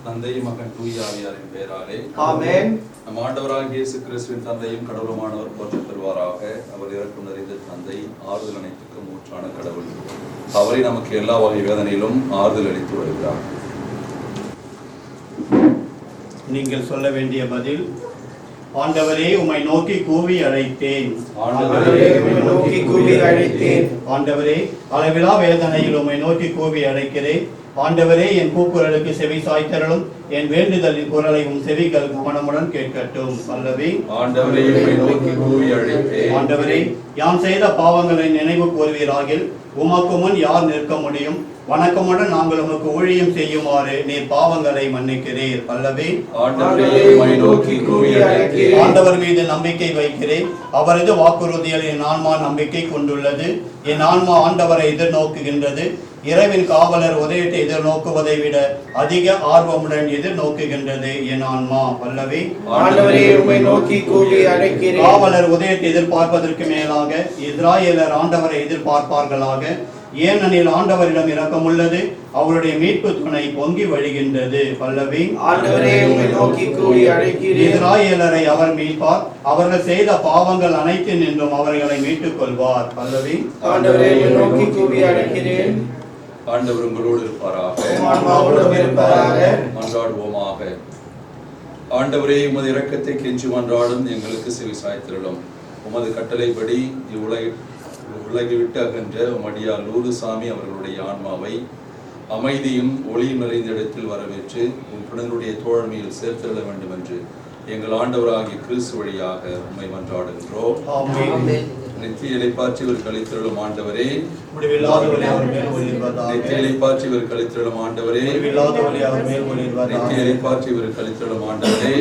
தந்தை மகன் தூய ஆவியாரின் பெயராலே ஆமென். நம் ஆண்டவராகிய இயேசு கிறிஸ்துவின் தந்தையும் கடவுளுமானவர் போற்றப் பெறுவாராக. அவர் இறக்கும் நிறைந்த தந்தை, ஆறுதல் அனைத்துக்கும் ஊற்றான கடவுள். அவரை நமக்கு எல்லா வகை வேதனையிலும் ஆறுதல் அளித்து வருகிறார். நீங்கள் சொல்ல வேண்டிய பதில்: ஆண்டவரே, உம்மை நோக்கி கூவி அழைத்தேன். ஆண்டவரே, அளவிலா வேதனையில் உம்மை நோக்கி கூவி அழைக்கிறேன். ஆண்டவரே, என் கூக்குரலுக்கு செவி சாய்த்தருளும். என் வேண்டுதலின் குரலை உம் செவிகள் கவனமுடன் கேட்கட்டும். அல்லவே, ஆண்டவரே, உம்மை நோக்கி கூவி அழைத்தேன். ஆண்டவரே, யான் செய்த பாவங்களை நினைவு கூர்வீராகில் உமக்கு முன் யார் நிற்க முடியும்? வணக்கமுடன் நாங்கள் உமக்கு ஊழியம் செய்யுமாறு நீர் பாவங்களை மன்னிக்கிறீர். அல்லவே, ஆண்டவர் மீது நம்பிக்கை வைக்கிறேன். அவரது வாக்குறுதியில் என் ஆன்மா நம்பிக்கை கொண்டுள்ளது. என் ஆன்மா ஆண்டவரை எதிர்நோக்குகின்றது. இரவின் காவலர் உதயத்தை எதிர்நோக்குவதை விட அதிக ஆர்வமுடன் எதிர்நோக்குகின்றது என் ஆன்மா. அல்லவே, காவலர் உதயத்தை எதிர்பார்ப்பதற்கு மேலாக இஸ்ராயேலர் ஆண்டவரை எதிர்பார்ப்பார்களாக. ஏனெனில் ஆண்டவரிடம் இரக்கம் உள்ளது, அவருடைய மீட்பு துணை பொங்கி வழிகின்றது. பல்லவி, இஸ்ராயேலரை அவர் மீட்பார். அவர்கள் செய்த பாவங்கள் அனைத்து நின்றும் அவர்களை மீட்டுக் கொள்வார். பல்லவி, ஆண்டவர் உங்களோடு இருப்பாராக. மன்றாடுவோமாக. ஆண்டவரே, உமது இரக்கத்தை கெஞ்சி மன்றாடும் எங்களுக்கு செவி சாய்த்திரளும். உமது கட்டளைப்படி உலகை விட்டு அகன்ற மடியார் லூலுசாமி அவர்களுடைய ஆன்மாவை அமைதியும் ஒளியும் நிறைந்த இடத்தில் வரவேற்று உம் புனருடைய தோழமையில் சேர்த்திட வேண்டும் என்று எங்கள் ஆண்டவராகிய கிறிஸ்து வழியாக உம்மை மன்றாடுகின்றோம். நித்திய இளைப்பாற்றி இவர் கழித்திரளும் ஆண்டவரே, நித்திய இளைப்பாற்றி இவர் கழித்திரளும் ஆண்டவரே, நித்திய இளைப்பாற்றி இவர் கழித்திரளும் ஆண்டவரே.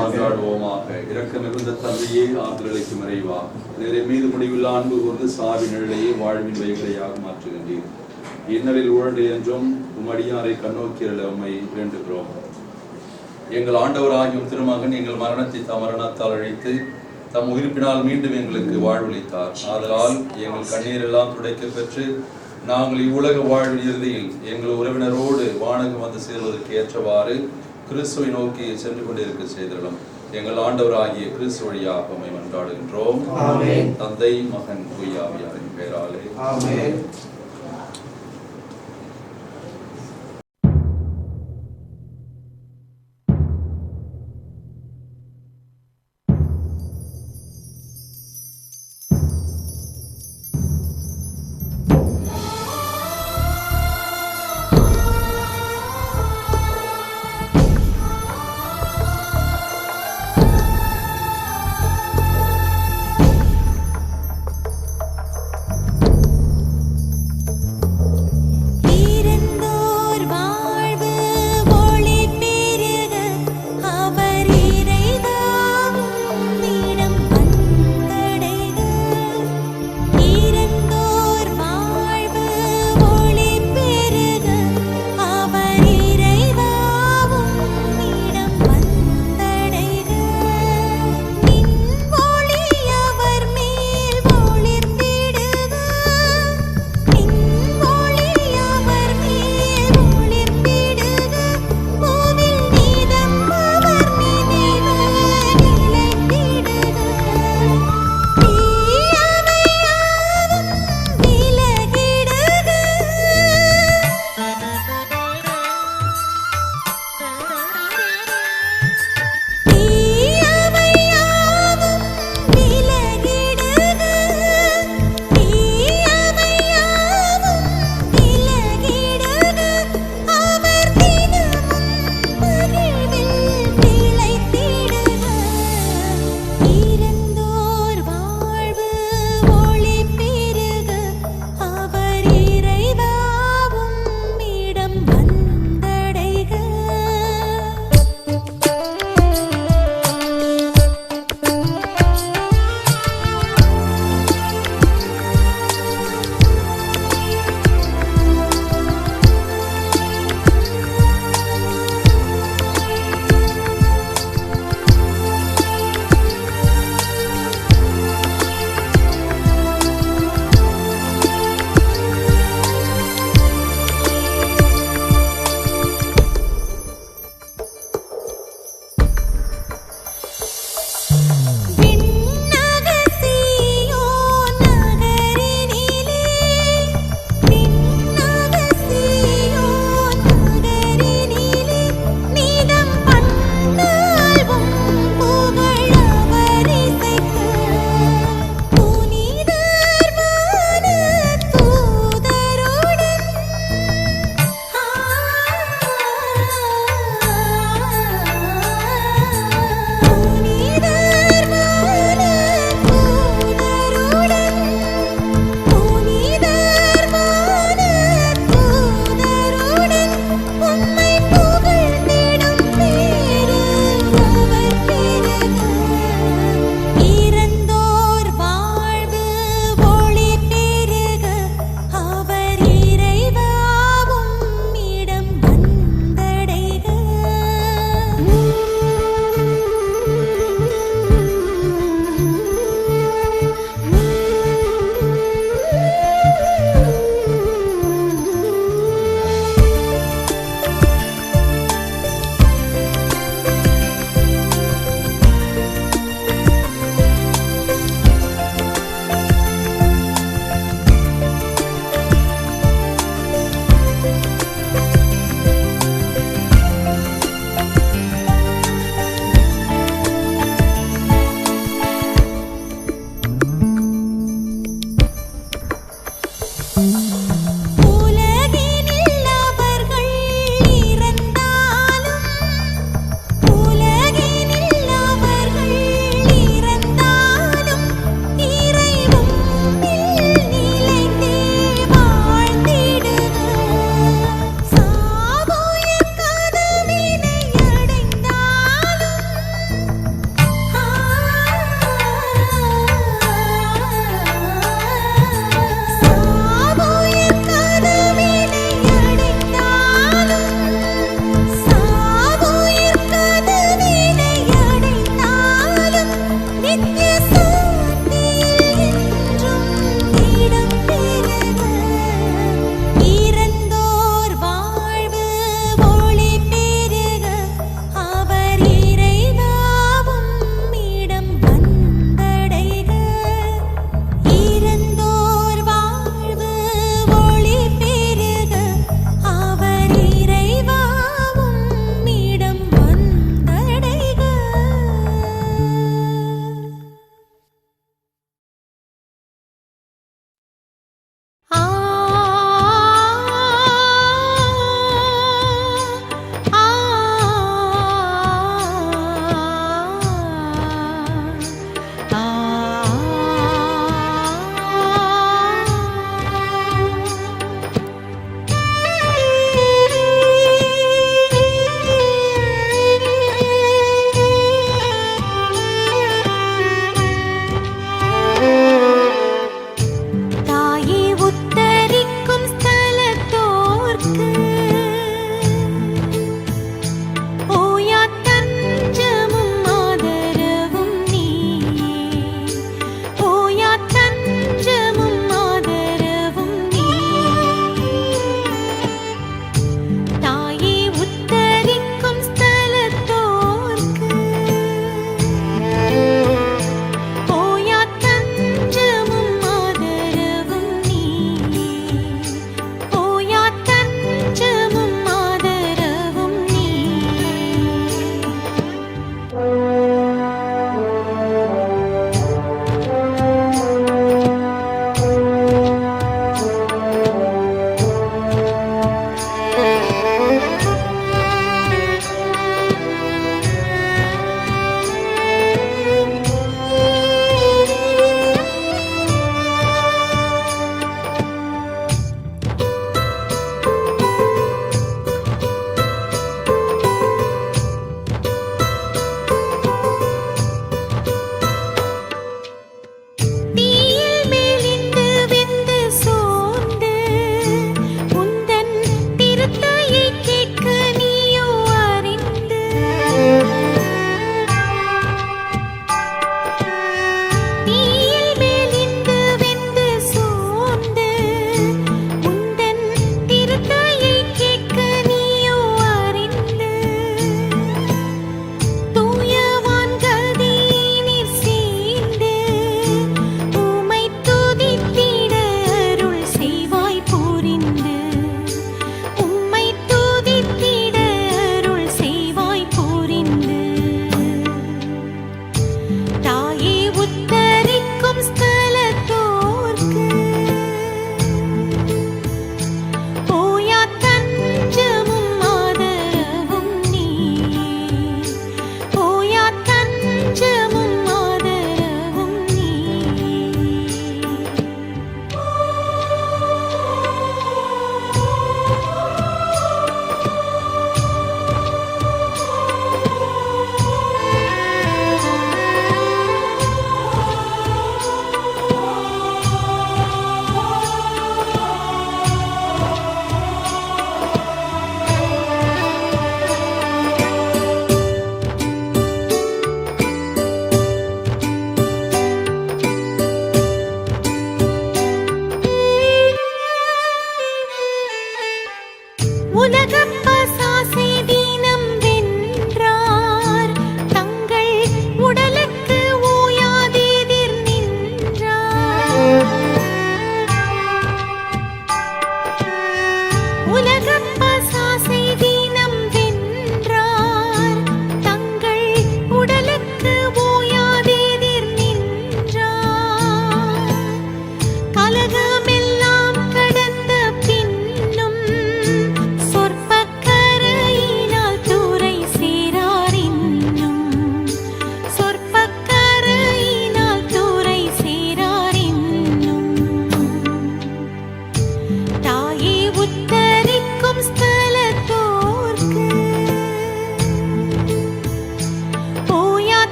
மன்றாடுவோமாக. இரக்கம் மிகுந்த தந்தையே, ஆறுதலுக்கு மறைவா, நிறைய மீது முடிவில் அன்பு கூர்ந்து சாவி நிழலையே வாழ்வின் வகைகளையாக மாற்றுகின்றீர். இன்னலில் ஊழல் என்றும் உம்மடியாரை கண்ணோக்கியல உம்மை வேண்டுகிறோம். எங்கள் ஆண்டவராகியும் திருமகன் எங்கள் மரணத்தை மரணத்தால் அழைத்து தம் உயிர்ப்பினால் மீண்டும் எங்களுக்கு வாழ்வளித்தார். ஆதலால் எங்கள் கண்ணீர் எல்லாம் துடைக்க பெற்று நாங்கள் இவ்வுலக வாழ்வின் இறுதியில் எங்கள் உறவினரோடு வானகம் வந்து சேர்வதற்கு ஏற்றவாறு கிறிஸ்துவை நோக்கி சென்று கொண்டிருக்க செய்திருளும். எங்கள் ஆண்டவராகிய கிறிஸ்து வழியாக உம்மை மன்றாடுகின்றோம். தந்தை, மகன், தூய ஆவியாரின் பெயராலே. ஆமென்.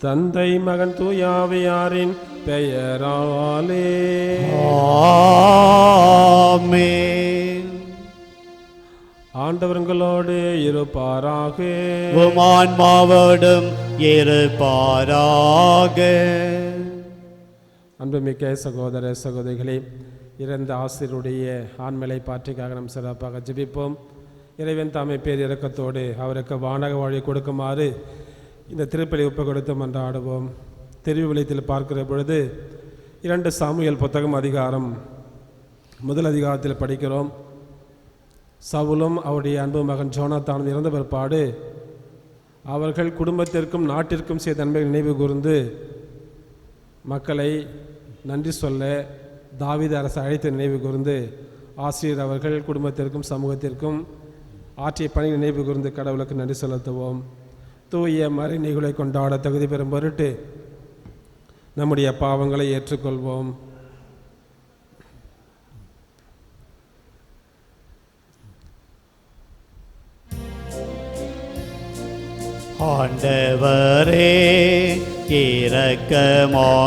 தந்தை மகன் தூயாவியாரின் பெயராலே ஆமென். ஆண்டவர்களோடு இருப்பாராக. உம் ஆன்மாவோடும் இருப்பாராக. அன்புமிக்க சகோதர சகோதரிகளே, இறந்த ஆசிரியருடைய ஆண்மலை பாற்றிக்காக நாம் சிறப்பாக ஜெபிப்போம். இறைவன் தாமே பேர் இரக்கத்தோடு அவருக்கு வானக வாழி கொடுக்குமாறு இந்த திருப்பலி ஒப்பு கொடுத்து மன்றாடுவோம். திருவிழியத்தில் பார்க்கிற பொழுது 2 சாமுவேல் புத்தகம் அதிகாரம் 1 அதிகாரத்தில் படிக்கிறோம். சவுலும் அவருடைய அன்பு மகன் ஜோனாத்தானும் இறந்த பிற்பாடு அவர்கள் குடும்பத்திற்கும் நாட்டிற்கும் செய்த நன்மையை நினைவு கூர்ந்து மக்களை நன்றி சொல்ல தாவீது அரசு அழைத்து நினைவு கூர்ந்து ஆசிரியர் அவர்கள் குடும்பத்திற்கும் சமூகத்திற்கும் ஆற்றிய பணி நினைவு கூர்ந்து கடவுளுக்கு நன்றி செலுத்துவோம். தூய மறைநீகளை கொண்டாட தகுதி பெறும் பொருட்டு நம்முடைய பாவங்களை ஏற்றுக்கொள்வோம். ஆண்டவரே இரக்கமாயிரும்.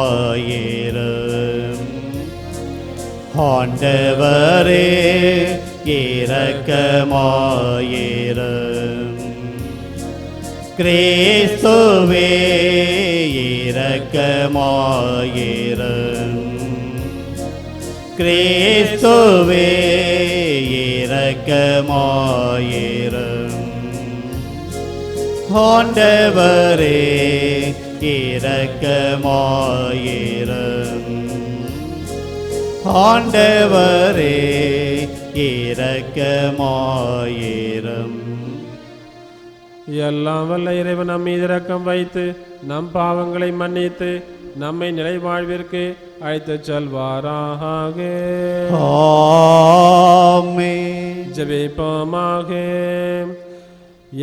ஆண்டவரே இரக்கமாயிரும். கிறிஸ்துவே இரக்கமாயிரும். கிறிஸ்துவே இரக்கமாயிரும். ஆண்டவரே இரக்கமாயிரும். ஆண்டவரே இரக்கமாயிரும். எல்லாம் வல்ல இறைவன் நம் மீது இரக்கம் வைத்து நம் பாவங்களை மன்னித்து நம்மை நிலை வாழ்விற்கு அழைத்துச் செல்வாராக. ஆமென். ஜெபிப்போமாக.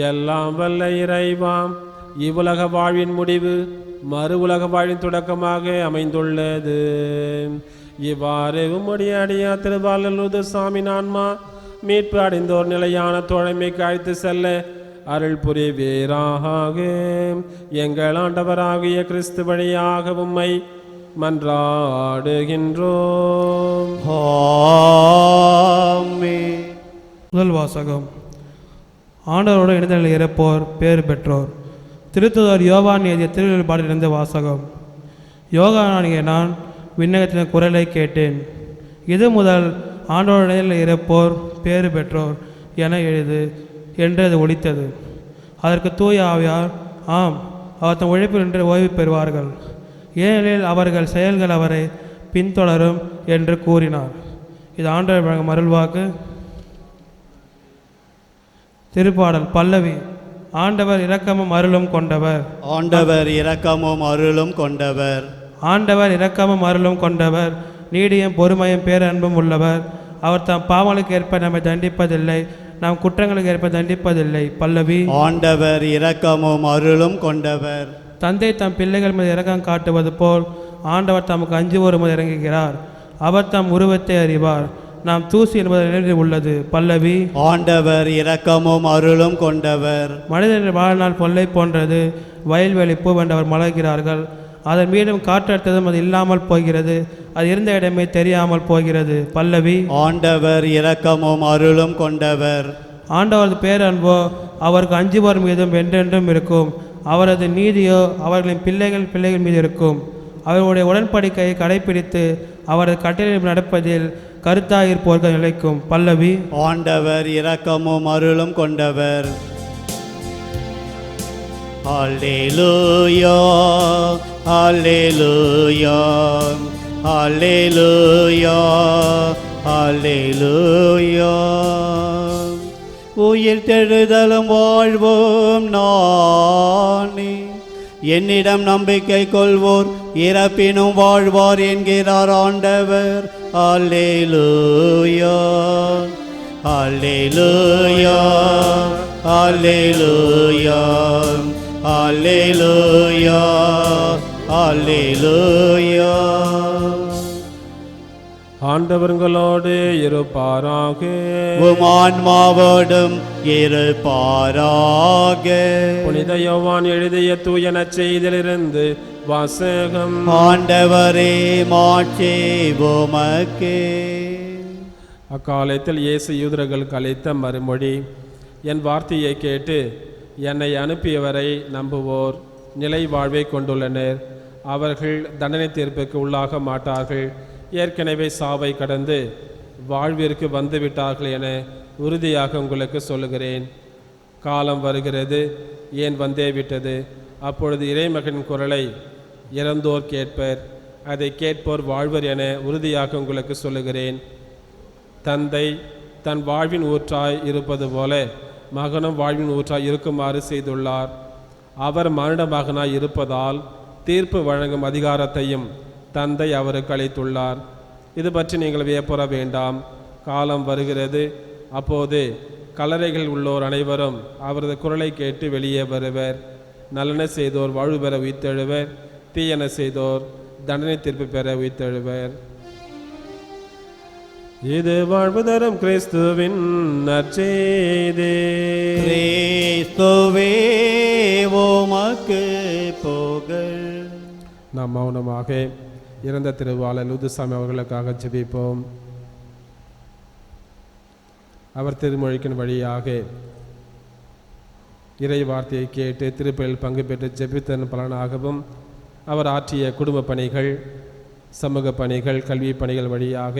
எல்லாம் வல்ல இறைவாம், இவ்வுலக வாழ்வின் முடிவு மறு உலக வாழ்வின் தொடக்கமாக அமைந்துள்ளது. இவ்வாறு உம்முடைய அடியா திருவாளூர் சாமி ஆன்மா மீட்பு அடைந்தோர் நிலையான தோழமைக்கு அழைத்து செல்ல அருள் புரிவீராக. எங்கள் ஆண்டவராகிய கிறிஸ்து வழியாக உம்மை மன்றாடுகின்றோம். ஆமென். முதல் வாசகம். ஆண்டவரோடு இணைந்தலில் இறப்போர் பேறு பெற்றோர். திருத்துதர் யோவான் எழுதிய திருவெளிப்பாடிலிருந்து வாசகம். யோவானாகிய நான் விண்ணகத்தின் குரலை கேட்டேன். இது முதல் ஆண்டவரோடு இணைந்தலில் இறப்போர் பேறு பெற்றோர் என எழுது என்று அது ஒலித்தது. அதற்கு தூய ஆவியார், ஆம், அவர் தம் உழைப்பில் நின்று ஓய்வு பெறுவார்கள், ஏனெனில் அவர்கள் செயல்கள் அவரை பின்தொடரும் என்று கூறினார். இது ஆண்டவர் வழங்கும் அருள்வாக்கு. திருப்பாடல் பல்லவி. ஆண்டவர் இரக்கமும் அருளும் கொண்டவர். ஆண்டவர் இரக்கமும் அருளும் கொண்டவர். ஆண்டவர் இரக்கமும் அருளும் கொண்டவர், நீடியும் பொறுமையும் பேரன்பும் உள்ளவர். அவர் தம் பாவங்களுக்கு ஏற்ப நம்மை தண்டிப்பதில்லை, நாம் குற்றங்களுக்கு ஏற்ப தண்டிப்பதில்லை. பல்லவி. ஆண்டவர் இரக்கமும் அருளும் கொண்டவர். தந்தை தம் பிள்ளைகள் மீது இரக்கம் காட்டுவது போல் ஆண்டவர் தமக்கு அஞ்சுவோர் இறங்குகிறார். அவர் தம் உருவத்தை அறிவார், நாம் தூசி என்பது நினைவில் உள்ளது. பல்லவி. ஆண்டவர் இரக்கமும் அருளும் கொண்டவர். மனிதனின் வாழ்நாள் பொல்லை போன்றது, வயல்வெளி பூவென்றவர் மலர்கிறார்கள், அதன் மீதும் காற்றழுத்ததும் அது இல்லாமல் போகிறது, அது இருந்த இடமே தெரியாமல் போகிறது. பல்லவி. ஆண்டவர் இரக்கமும் அருளும் கொண்டவர். ஆண்டவரது பேரன்போ அவருக்கு அஞ்சுவோர் மீதும் என்றென்றும் இருக்கும், அவரது நீதியோ அவர்களின் பிள்ளைகள் மீது இருக்கும். அவர்களுடைய உடன்படிக்கையை கடைபிடித்து அவரது கட்டளையில் நடப்பதில் கருத்தாயிருப்போர்கள் நிலைக்கும். பல்லவி. ஆண்டவர் இரக்கமும் அருளும் கொண்டவர். அல்லேலூயா, அல்லேலூயா, அல்லேலூயா, அல்லேலூயா. உயிர் தெழுதலும் வாழ்வோம் நானே, என்னிடம் நம்பிக்கை கொள்வோர் இறப்பினும் வாழ்வார் என்கிறார் ஆண்டவர். அல்லேலூயா, அல்லேலூயா, அல்லேலூயா, அல்லேலூயா, அல்லேலூயா. ஆண்டவர்களோடு இருப்பாராக. உம் ஆன்மாவோடும் இருப்பாராக. புனித யோவான் எழுதிய தூய நற்செய்தியிலிருந்து வாசகம். ஆண்டவரே மாட்சி உமக்கே. அக்காலத்தில் இயேசு யூதர்களுக்கு அளித்த மறுமொழி, என் வார்த்தையை கேட்டு என்னை அனுப்பியவரை நம்புவோர் நிலை வாழ்வை கொண்டுள்ளனர். அவர்கள் தண்டனை தீர்ப்புக்கு உள்ளாக மாட்டார்கள், ஏற்கனவே சாவை கடந்து வாழ்விற்கு வந்துவிட்டார்கள் என உறுதியாக உங்களுக்கு சொல்லுகிறேன். காலம் வருகிறது, ஏன் வந்தே விட்டது. அப்பொழுது இறைமகன் குரலை இறந்தோர் கேட்பர், அதை கேட்போர் வாழ்வர் என உறுதியாக உங்களுக்கு சொல்லுகிறேன். தந்தை தன் வாழ்வின் ஊற்றாய் இருப்பது போல மகனும் வாழ்வின் ஊற்றாய் இருக்குமாறு செய்துள்ளார். அவர் மனித மகனாய் இருப்பதால் தீர்ப்பு வழங்கும் அதிகாரத்தையும் தந்தை அவருக்கு அளித்துள்ளார். இது பற்றி நீங்கள் வியப்புற வேண்டாம். காலம் வருகிறது, அப்போது கல்லறைகள் உள்ளோர் அனைவரும் அவரது குரலை கேட்டு வெளியே வருவர். நல்லன செய்தோர் வாழ்வு பெற உயிர்த்தெழுவர், தீயன செய்தோர் தண்டனை தீர்ப்பு பெற உயிர்த்தெழுவர். இது வாழ்வு தரும் கிறிஸ்துவின் நற்செய்தி. கிறிஸ்துவே உமக்கு புகழ். நாம் மௌனமாக இறந்த திருவாளர் லூதுசாமி அவர்களுக்காக ஜெபிப்போம். அவர் திருமொழிக்கின் வழியாக இறை வார்த்தையை கேட்டு திருப்பலில் பங்கு பெற்று ஜெபித்தன் பலனாகவும் அவர் ஆற்றிய குடும்ப பணிகள், சமூக பணிகள், கல்வி பணிகள் வழியாக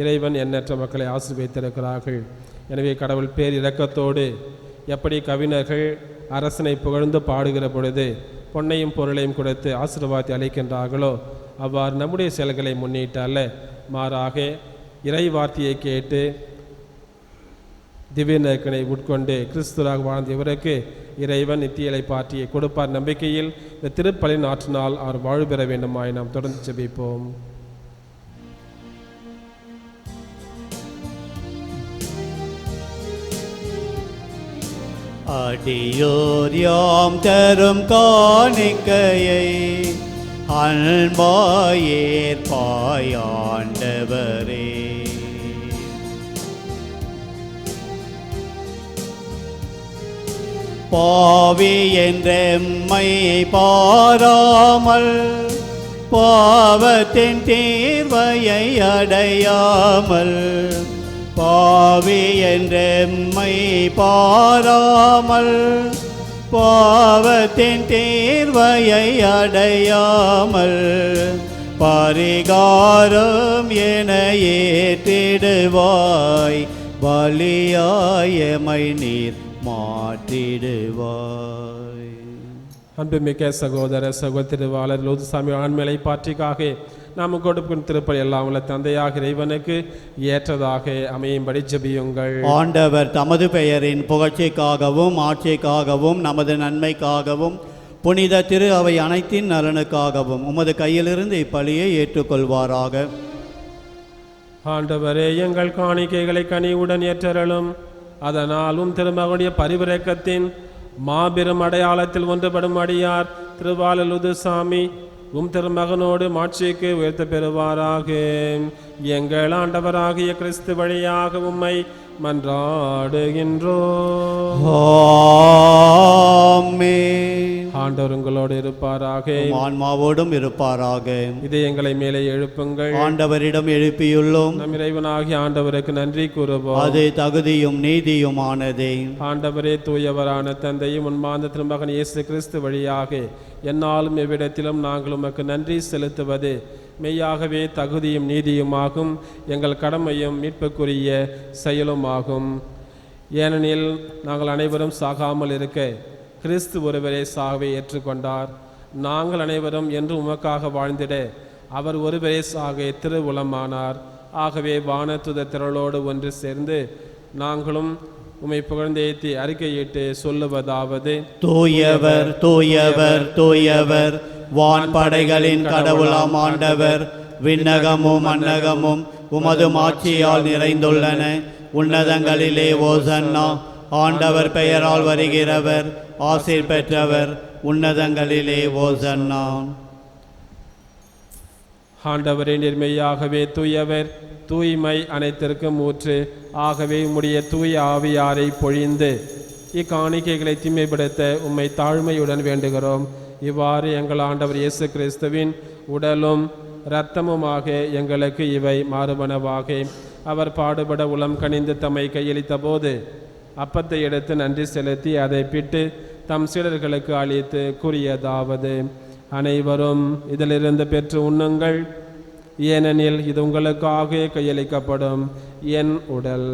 இறைவன் எண்ணற்ற மக்களை ஆசீர்வதித்திருக்கிறார்கள். எனவே கடவுள் பேர் இரக்கத்தோடு எப்படி கவிஞர்கள் அரசனை புகழ்ந்து பாடுகிற பொழுது பொன்னையும் பொருளையும் கொடுத்து ஆசீர்வாதத்தை அளிக்கின்றார்களோ, அவ்வாறு நம்முடைய செயல்களை முன்னிட்டு அல்ல, மாறாக இறை வார்த்தையை கேட்டு திவ்ய நற்கனை உட்கொண்டு கிறிஸ்துவாக வாழ்ந்த இவருக்கு இறைவன் நித்தியலை பாற்றியை கொடுப்பார் நம்பிக்கையில் இந்த திருப்பலின் ஆற்றினால் அவர் வாழ்வு பெற வேண்டுமாய் நாம் தொடர்ந்து ஜெபிப்போம். அடியோர் யாம் தரும் காணிக்கையை அன்பாயேற்பாயாண்டவரே. பாவி என்றெம்மை பாராமல் பாவத்தின் தீர்வையை அடையாமல், பாவி என்றெம்மை பாராமல் பாவத்தின் தீர்வையை அடையாமல், பரிகாரம் என ஏற்றிடுவாய், பலியாயமை நீர் மாற்றிடுவாய். அன்புமிக்க சகோதர சகோதரிவாளர் லூதுசாமி ஆண்மலை பாற்றிக்காக நாம் கொடுக்கும் திருப்பலி எல்லாம் உள்ள தந்தையாக இறைவனுக்கு ஏற்றதாக அமையும்படி ஜெபியுங்கள். ஆண்டவர் தமது பெயரின் புகழ்ச்சிக்காகவும் ஆட்சிக்காகவும் நமது நன்மைக்காகவும் புனித திரு அவை அனைத்தின் நலனுக்காகவும் உமது கையிலிருந்து இப்பலியை ஏற்றுக்கொள்வாராக. ஆண்டவரே, எங்கள் காணிக்கைகளை கனிவுடன் ஏற்றருளும். அதனாலும் திருமகனுடைய பரிவிரக்கத்தின் மாபெரும் அடையாளத்தில் ஒன்றுபடும் அடியார் திருவாளர் லூதுசாமி திருமகனோடு மாட்சிக்கு உயர்த்த பெறுவாராக. எங்கள் ஆண்டவராகிய கிறிஸ்து வழியாக உம்மை மன்றாடுகின்றோம். ஆண்டவர் உங்களோடு இருப்பாராக, ஆன்மாவோடும் இருப்பாராக. இதை எங்களை மேலே எழுப்புங்கள். ஆண்டவரிடம் எழுப்பியுள்ளோம். நம் இறைவனாகிய ஆண்டவருக்கு நன்றி கூறுவோம். அது தகுதியும் நீதியுமானதே. ஆண்டவரே, தூயவரான தந்தையும் உன்மார்ந்த திருமகன் இயேசு கிறிஸ்து வழியாக என்னாலும் எவ்விடத்திலும் நாங்கள் உமக்கு நன்றி செலுத்துவது மெய்யாகவே தகுதியும் நீதியுமாகும், எங்கள் கடமையும் மீட்புக்குரிய செயலுமாகும். ஏனெனில் நாங்கள் அனைவரும் சாகாமல் இருக்க கிறிஸ்து ஒருவரே சாகவே ஏற்றுக்கொண்டார். நாங்கள் அனைவரும் என்று உமக்காக வாழ்ந்திட அவர் ஒருவரே சாக திருவுளமானார். ஆகவே வானத்துத திரளோடு ஒன்று சேர்ந்து நாங்களும் உம்மை புகழ்ந்தேத்தி அறிக்கையிட்டு சொல்லுவதாவது: தூயவர் தூயவர் தூயவர், வான்படைகளின் கடவுளாம் ஆண்டவர். விண்ணகமும் மண்ணகமும் உமது மாட்சியால் நிறைந்துள்ளன. உன்னதங்களிலே ஓசன்னா. ஆண்டவர் பெயரால் வருகிறவர் ஆசீர் பெற்றவர். உன்னதங்களிலே ஓசன்னா. ஆண்டவரே, நேர்மையாகவே தூயவர், தூய்மை அனைத்திற்கும் ஊற்று. ஆகவே உம்முடைய தூய ஆவியாரை பொழிந்து இக்காணிக்கைகளை தூய்மைப்படுத்த உம்மை தாழ்மையுடன் வேண்டுகிறோம். இவ்வாறு எங்கள் ஆண்டவர் இயேசு கிறிஸ்துவின் உடலும் இரத்தமுமாக எங்களுக்கு இவை மாறுபனவாக. அவர் பாடுபட உளம் கனிந்து தம்மை கையளித்த போது அப்பத்தை எடுத்து நன்றி செலுத்தி அதை பிட்டு தம் சீடர்களுக்கு அளித்து கூறியதாவது: அனைவரும் இதிலிருந்து பெற்று உண்ணுங்கள், ஏனெனில் இது உங்களுக்காக கையளிக்கப்படும் என் உடல்.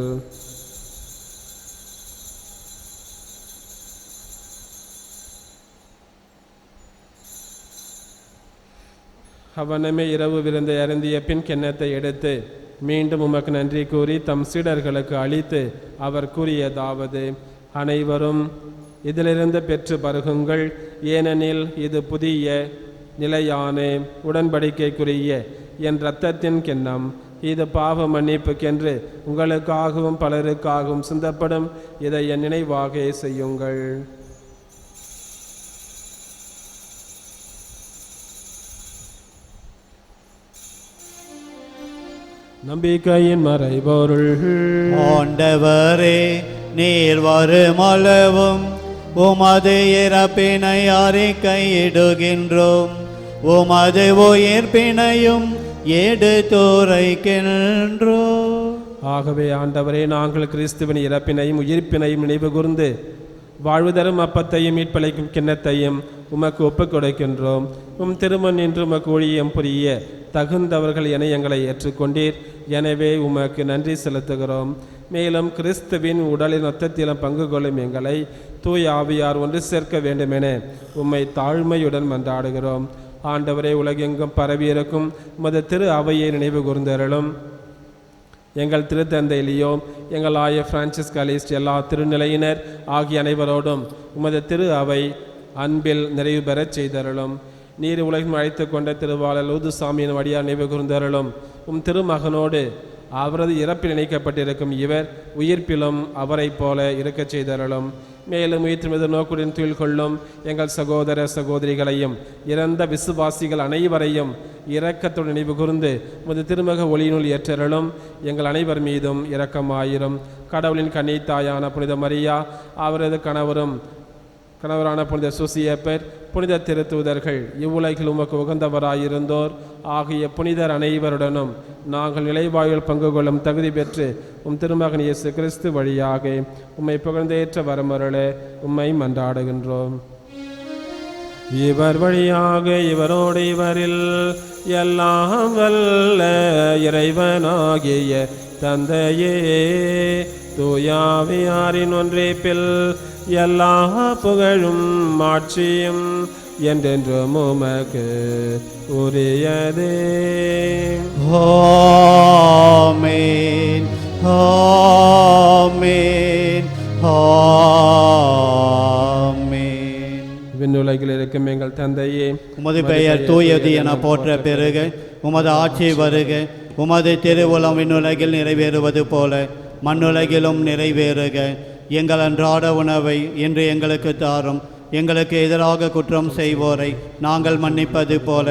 அவனமே இரவு விருந்தை அருந்திய பின் கிண்ணத்தை எடுத்து மீண்டும் உமக்கு நன்றி கூறி தம் சீடர்களுக்கு அளித்து அவர் கூறியதாவது: அனைவரும் இதிலிருந்து பெற்று பருகுங்கள், ஏனெனில் இது புதிய நிலையான உடன்படிக்கைக்குரிய என் இரத்தத்தின் கிண்ணம். இது பாவ மன்னிப்புக்கென்று உங்களுக்காகவும் பலருக்காகவும் சிந்தப்படும். இதை என் நினைவாக செய்யுங்கள். நம்பிக்கையின் மறைபொருள். ஆண்டவரே, நீர் வருமளவும் உமது இறப்பினை அறிக்கையிடுகின்றோம், உமது உயிர்ப்பினையும் எடுத்துரைக்கின்றோம். ஆகவே ஆண்டவரே, நாங்கள் கிறிஸ்துவின் இறப்பினையும் உயிர்ப்பினையும் நினைவு கூர்ந்து வாழ்வு தரும் அப்பத்தையும் மீட்பளிக்கும் கிண்ணத்தையும் உமக்கு ஒப்புக் கொடுக்கின்றோம். திருமண் என்று உமக்கு ஊழியம் புரிய தகுந்தவர்கள் என எங்களை ஏற்றுக்கொண்டீர். எனவே உமக்கு நன்றி செலுத்துகிறோம். மேலும் கிறிஸ்துவின் உடலின் இரத்தத்திலும் பங்கு கொள்ளும் எங்களை தூய ஆவியார் ஒன்று சேர்க்க வேண்டுமென உம்மை தாழ்மையுடன் மன்றாடுகிறோம். ஆண்டவரே, உலகெங்கும் பரவியிருக்கும் உமது திரு அவையை நினைவு கூர்ந்தருளும். எங்கள் திருத்தந்தை லியோ, எங்கள் ஆய பிரான்சிஸ் கலிஸ்ட், எல்லா திருநிலையினர் ஆகிய அனைவரோடும் உமது திரு அவை அன்பில் நிறைவு பெறச் செய்தருளும். நீர் உலகம் அழைத்து கொண்ட திருவாளர் லூதுசாமியின் வழியாக நினைவு கூர்ந்தருளும். திருமகனோடு அவரது இறப்பில் இணைக்கப்பட்டிருக்கும் இவர் உயிர்ப்பிலும் அவரை போல இருக்கச் செய்தருளும். மேலும் உயிர்த்து நோக்குடன் துயில் கொள்ளும் எங்கள் சகோதர சகோதரிகளையும் இறந்த விசுவாசிகள் அனைவரையும் இரக்கத்துடன் நினைவு கூர்ந்து உமது திருமக ஒளியினுள் ஏற்றருளும். எங்கள் அனைவர் மீதும் இரக்கமாயிரும். கடவுளின் கன்னித்தாயான புனித மரியா, அவரது கணவரான புனித சூசியப்பர், புனித திருத்தூதர்கள், இவ்வுலகில் உமக்கு உகந்தவராயிருந்தோர் ஆகிய புனிதர் அனைவருடனும் நாங்கள் நிலைவாயில் பங்கு கொள்ளும் தகுதி பெற்று திருமகன் இயேசு கிறிஸ்து வழியாக உம்மை புகழ்ந்தேற்ற வரமருள உம்மை மன்றாடுகின்றோம். இவர் வழியாக இவரோடு இவரில் எல்லாம் வல்ல இறைவனாகிய தந்தையே, தூயாவியாரின் ஒன்றிப்பில் எல்லா புகழும் ஆட்சியும் என்றென்றும் உமக்கு உரியதே. ஆமென், ஆமென், ஆமென். விண்ணுலகில் இருக்கும் எங்கள் தந்தையே, உமது பெயர் தூயது என போற்ற பெருக, உமது ஆட்சி வருக, உமது திருவுளம் விண்ணுலகில் நிறைவேறுவது போல மண்ணுலகிலும் நிறைவேறுக. எங்கள் அன்றாட உணவை இன்று எங்களுக்கு தாரும். எங்களுக்கு எதிராக குற்றம் செய்வோரை நாங்கள் மன்னிப்பது போல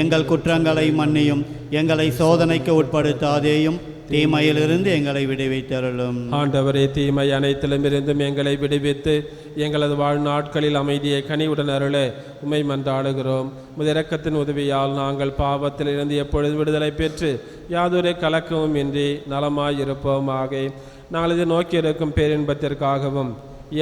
எங்கள் குற்றங்களை மன்னியும். எங்களை சோதனைக்கு உட்படுத்தாதேயும், தீமையிலிருந்து எங்களை விடுவித்தருளும். ஆண்டவரே, தீமை அனைத்திலும் இருந்தும் எங்களை விடுவித்து எங்களது வாழ்நாட்களில் அமைதியை கனிவுடன் அருள உம்மை மன்றாடுகிறோம். உமது இரக்கத்தின் உதவியால் நாங்கள் பாவத்தில் இருந்து எப்பொழுது விடுதலை பெற்று யாதொரு கலக்கமும் இன்றி நலமாயிருப்போமாக. நாங்கள் இது நோக்கியிருக்கும் பேரின்பத்திற்காகவும்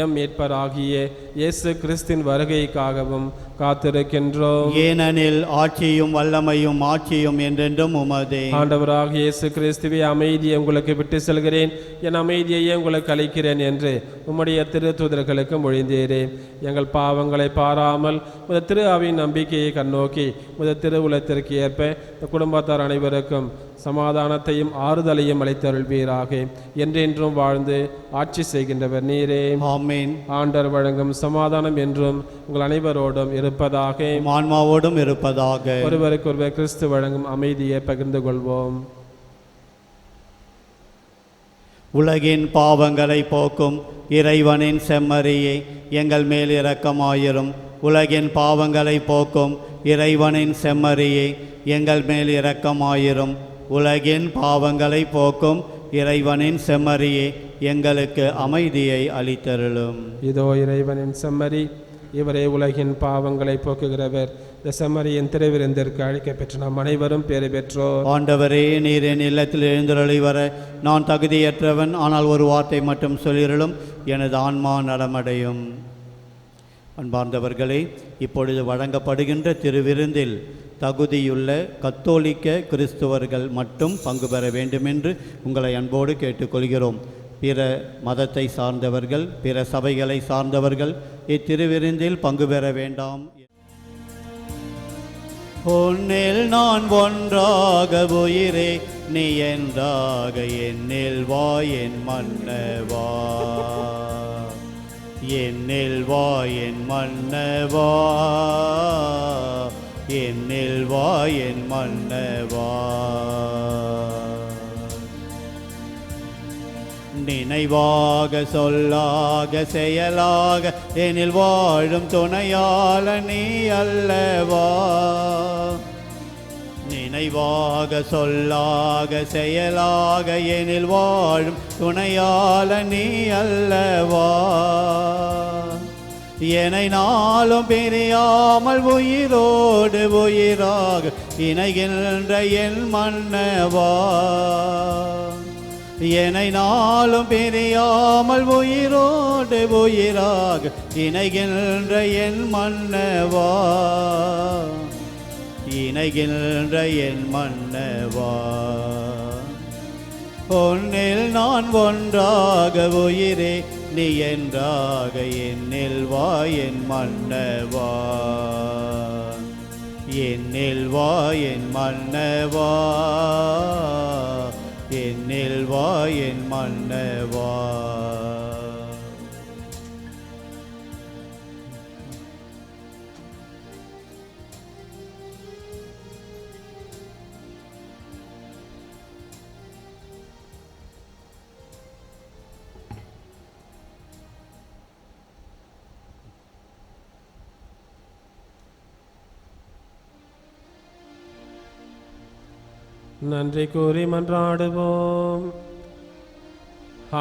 எம் மீட்பராகிய இயேசு கிறிஸ்தின் வருகைக்காகவும் காத்திருக்கின்றோம். ஏனெனில் ஆட்சியும் வல்லமையும் ஆட்சியும் என்றென்றும் உமதே. ஆண்டவராகிய இயேசு கிறிஸ்துவே, அமைதியை உங்களுக்கு விட்டு செல்கிறேன், என் அமைதியையே உங்களுக்கு அளிக்கிறேன் என்று உம்முடைய திருத்தூதர்களுக்கு மொழிந்தீரே. எங்கள் பாவங்களை பாராமல் உமது திரு அவையின் நம்பிக்கையை கண்ணோக்கி உமது திருவுலத்திற்கு ஏற்ப குடும்பத்தார் அனைவருக்கும் சமாதானத்தையும் ஆறுதலையும் அளித்தருள்வீராக. என்றென்றும் வாழ்ந்து ஆட்சி செய்கின்றவர் நீரே. ஆமென். ஆண்டவர் வழங்கும் சமாதானம் என்றும் உங்கள் அனைவரோடும் இருப்பதாக, ஆன்மாவோடும் இருப்பதாக. ஒருவருக்கு ஒருவர் கிறிஸ்து வழங்கும் அமைதியை பகிர்ந்து கொள்வோம். உலகின் பாவங்களை போக்கும் இறைவனின் செம்மறியே, எங்கள் மேல் இரக்கமாயிரும். உலகின் பாவங்களை போக்கும் இறைவனின் செம்மறியே எங்கள் மேல் இரக்கமாயிரும். உலகின் பாவங்களை போக்கும் இறைவனின் செம்மறியே எங்களுக்கு அமைதியை அளித்தருளும். இதோ இறைவனின் செம்மறி, இவரே உலகின் பாவங்களை போக்குகிறவர். இந்த செம்மறியின் திருவிருந்திற்கு அழைக்கப் பெற்ற நாம் அனைவரும் பேறு பெற்றோர். ஆண்டவரே, நீர் என் இல்லத்தில் எழுந்தருளி வர நான் தகுதியற்றவன். ஆனால் ஒரு வார்த்தை மட்டும் சொல்லிருளும், எனது ஆன்மா நலமடையும். அன்பார்ந்தவர்களே, இப்பொழுது வழங்கப்படுகின்ற திருவிருந்தில் தகுதியுள்ள கத்தோலிக்க கிறிஸ்துவர்கள் மட்டும் பங்கு பெற வேண்டுமென்று உங்களை அன்போடு கேட்டுக்கொள்கிறோம். பிற மதத்தை சார்ந்தவர்கள், பிற சபைகளை சார்ந்தவர்கள் இத்திருவிருந்தில் பங்கு பெற வேண்டாம். உன்னில் நான் ஒன்றாக உயிரே, நீ என்றாக என்னில் வா என் மன்னவா. என்னில் வா என் மன்னவா, என்னில் வா என் மன்னவா. நினைவாக சொல்லாக செயலாக எனில் வாழும் துணையாள நீ அல்லவா. நினைவாக சொல்லாக செயலாக எனில் வாழும் துணையாள நீ அல்லவா. என்னை நாளும் பிரியாமல் உயிரோடு உயிராக இணைகின்ற என் மன்னவா. என்னை நாளும் பிரியாமல் உயிரோடு உயிராக இணைகின்ற என் மன்னவா. இணைகின்ற என் மன்னவா. உன்னில் நான் ஒன்றாக உயிரே, நீ என்றாக என்னில் வா என் மன்னவா. என்னில் வா என் மன்னவா, என்னில் வா என் மன்னவா. நன்றி கூறி மன்றாடுவோம்.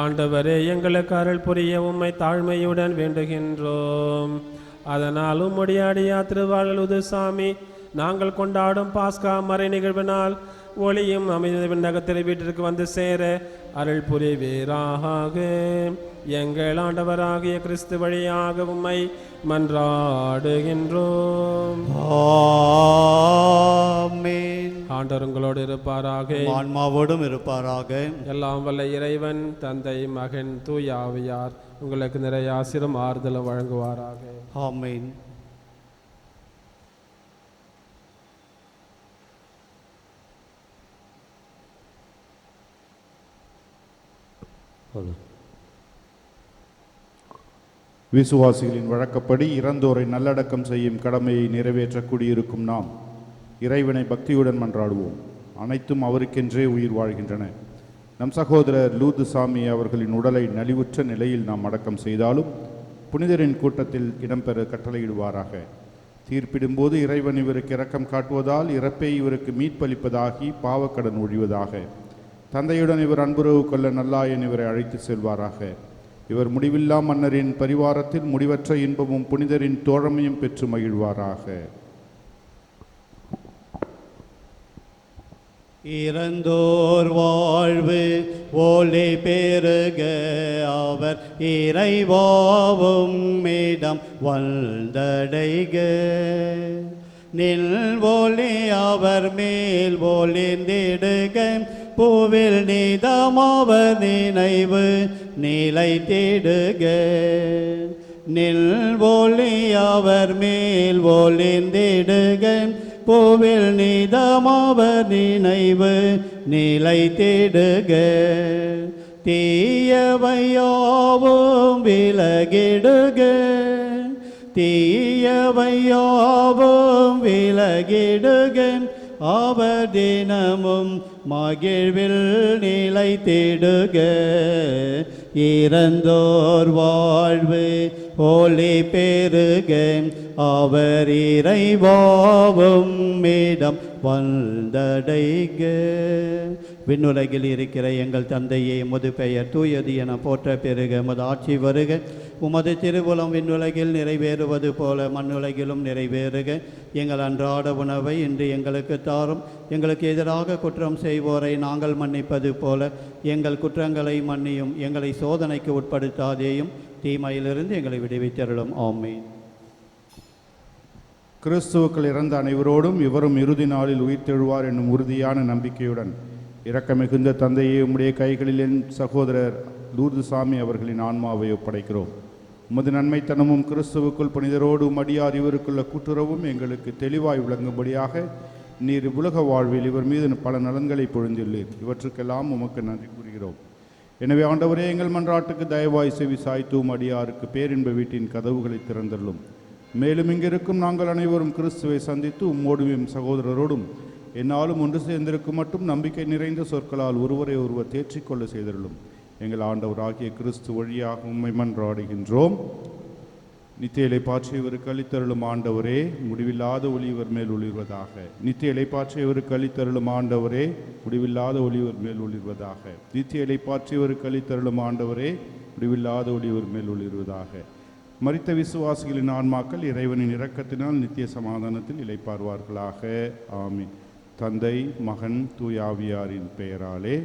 ஆண்டவரே, எங்களுக்கு அருள் புரிய உம்மை தாழ்மையுடன் வேண்டுகின்றோம். அதனால் உம்முடைய அடியா திருவாளலுது சாமி நாங்கள் கொண்டாடும் பாஸ்கா மறை நிகழ்வினால் ஒளியும் அமைதி விண்ணகத்தில் வீட்டிற்கு வந்து சேர அருள் புரிவீராக. எங்கள் ஆண்டவராகிய கிறிஸ்து வழியாக உம்மை மன்றாடுகின்றோம். ஆமென். ஆண்டவர் உங்களோடு இருப்பாராக, ஆன்மாவோடும் இருப்பாராக. எல்லாம் வல்ல இறைவன் தந்தை, மகன், தூய ஆவியார் உங்களுக்கு நிறைய ஆசிரும் ஆறுதலும் வழங்குவாராக. ஆமென். விசுவாசிகளின் வழக்கப்படி இறந்தோரை நல்லடக்கம் செய்யும் கடமையை நிறைவேற்ற கூடியிருக்கும் நாம் இறைவனை பக்தியுடன் மன்றாடுவோம். அனைத்தும் அவருக்கென்றே உயிர் வாழ்கின்றன. நம் சகோதரர் லூது சாமி அவர்களின் உடலை நலிவுற்ற நிலையில் நாம் அடக்கம் செய்தாலும் புனிதரின் கூட்டத்தில் இடம்பெற கட்டளையிடுவாராக. தீர்ப்பிடும்போது இறைவன் இவருக்கு இரக்கம் காட்டுவதால் இறப்பை இவருக்கு மீட்பளிப்பதாகி பாவக்கடன் ஒழிவதாக. தந்தையுடன் இவர் அன்புறவு கொள்ள நல்லாயன் இவரை அழைத்து செல்வாராக. இவர் முடிவில்லா மன்னரின் பரிவாரத்தில் முடிவற்ற இன்பமும் புனிதரின் தோழமையும் பெற்று மகிழ்வாராக. இறந்தோர் வாழ்வு ஒளி பெருக அவர் இறைவாவும் இடம் வந்தடைக. நில் ஒளி அவர் மேல் ஒளிந்திடுக. பூவில் நீதமாவர் நினைவு நிலைத்திடுக. நில் ஒளி அவர் மேல் ஒளிந்திடுக. பூவில் நீதமாவர் நினைவு நிலைத்திடுக. தீயவையாவும் விலகிடுக. தீயவையாவும் விலகிடுக. அவர் தினமும் மகிழ்வில் நிலைத்திடுக. இறந்தோர் வாழ்வு ஒளி பெருக அவர் இறைவாவும் இடம் வந்தடைக. விண்ணுலகில் இருக்கிற எங்கள் தந்தையே, உமது பெயர் தூயது என போற்ற பெருக. உமது ஆட்சி வருக. உமது திருவுளம் விண்ணுலகில் நிறைவேறுவது போல மண்ணுலகிலும் நிறைவேறுக. எங்கள் அன்றாட உணவை இன்று எங்களுக்கு தாரும். எங்களுக்கு எதிராக குற்றம் செய்வோரை நாங்கள் மன்னிப்பது போல எங்கள் குற்றங்களை மன்னியும். எங்களை சோதனைக்கு உட்படுத்தாதேயும், தீமையிலிருந்து எங்களை விடுவித்தருளும். ஆமென். கிறிஸ்துவுக்கள் இறந்த அனைவரோடும் இவரும் இறுதி நாளில் உயிர்த்தெழுவார் என்னும் உறுதியான நம்பிக்கையுடன் இரக்கமிகுந்த தந்தையே, உம்முடைய கைகளில் என் சகோதரர் லூர்துசாமி அவர்களின் ஆன்மாவை ஒப்படைக்கிறோம். உமது நன்மைத்தனமும் கிறிஸ்துவுக்குள் புனிதரோடு மடியார் இவருக்குள்ள கூட்டுறவும் எங்களுக்கு தெளிவாய் விளங்கும்படியாக நீர் உலக வாழ்வில் இவர் மீது பல நலன்களை பொழிந்துள்ளீர். இவற்றுக்கெல்லாம் உமக்கு நன்றி கூறுகிறோம். எனவே ஆண்டவரே, எங்கள் மன்றாட்டுக்கு தயவாய் செவி சாய்த்து அடியாருக்கு பேரின்ப வீட்டின் கதவுகளை திறந்தள்ளும். மேலும் இங்கிருக்கும் நாங்கள் அனைவரும் கிறிஸ்துவை சந்தித்து உம்மோடும் சகோதரரோடும் என்னாலும் ஒன்று சேர்ந்திருக்கும் மட்டும் நம்பிக்கை நிறைந்த சொற்களால் ஒருவரை ஒருவர் தேற்றிக்கொள்ள செய்தருளும். எங்கள் ஆண்டவராகிய கிறிஸ்து வழியாக உம்மை மன்றாடுகின்றோம். நித்திய இலைப்பாற்றியவருக்கு அளித்தருளும் ஆண்டவரே, முடிவில்லாத ஒளி இவர் மேல் ஒளிர்வதாக. நித்திய இலைப்பாற்றியவருக்கு அளித்தருளும் ஆண்டவரே, முடிவில்லாத ஒளி இவர் மேல் ஒளிர்வதாக. நித்திய இலைப்பாற்றியவருக்கு அளித்தருளும் ஆண்டவரே, முடிவில்லாத ஒளி இவர் மேல் ஒளிர்வதாக. மரித்த விசுவாசிகளின் ஆன்மாக்கள் இறைவனின் இரக்கத்தினால் நித்திய சமாதானத்தில் இளைப்பார்வார்களாக. ஆமீன். தந்தை, மகன், தூய ஆவியாரின் பெயராலே.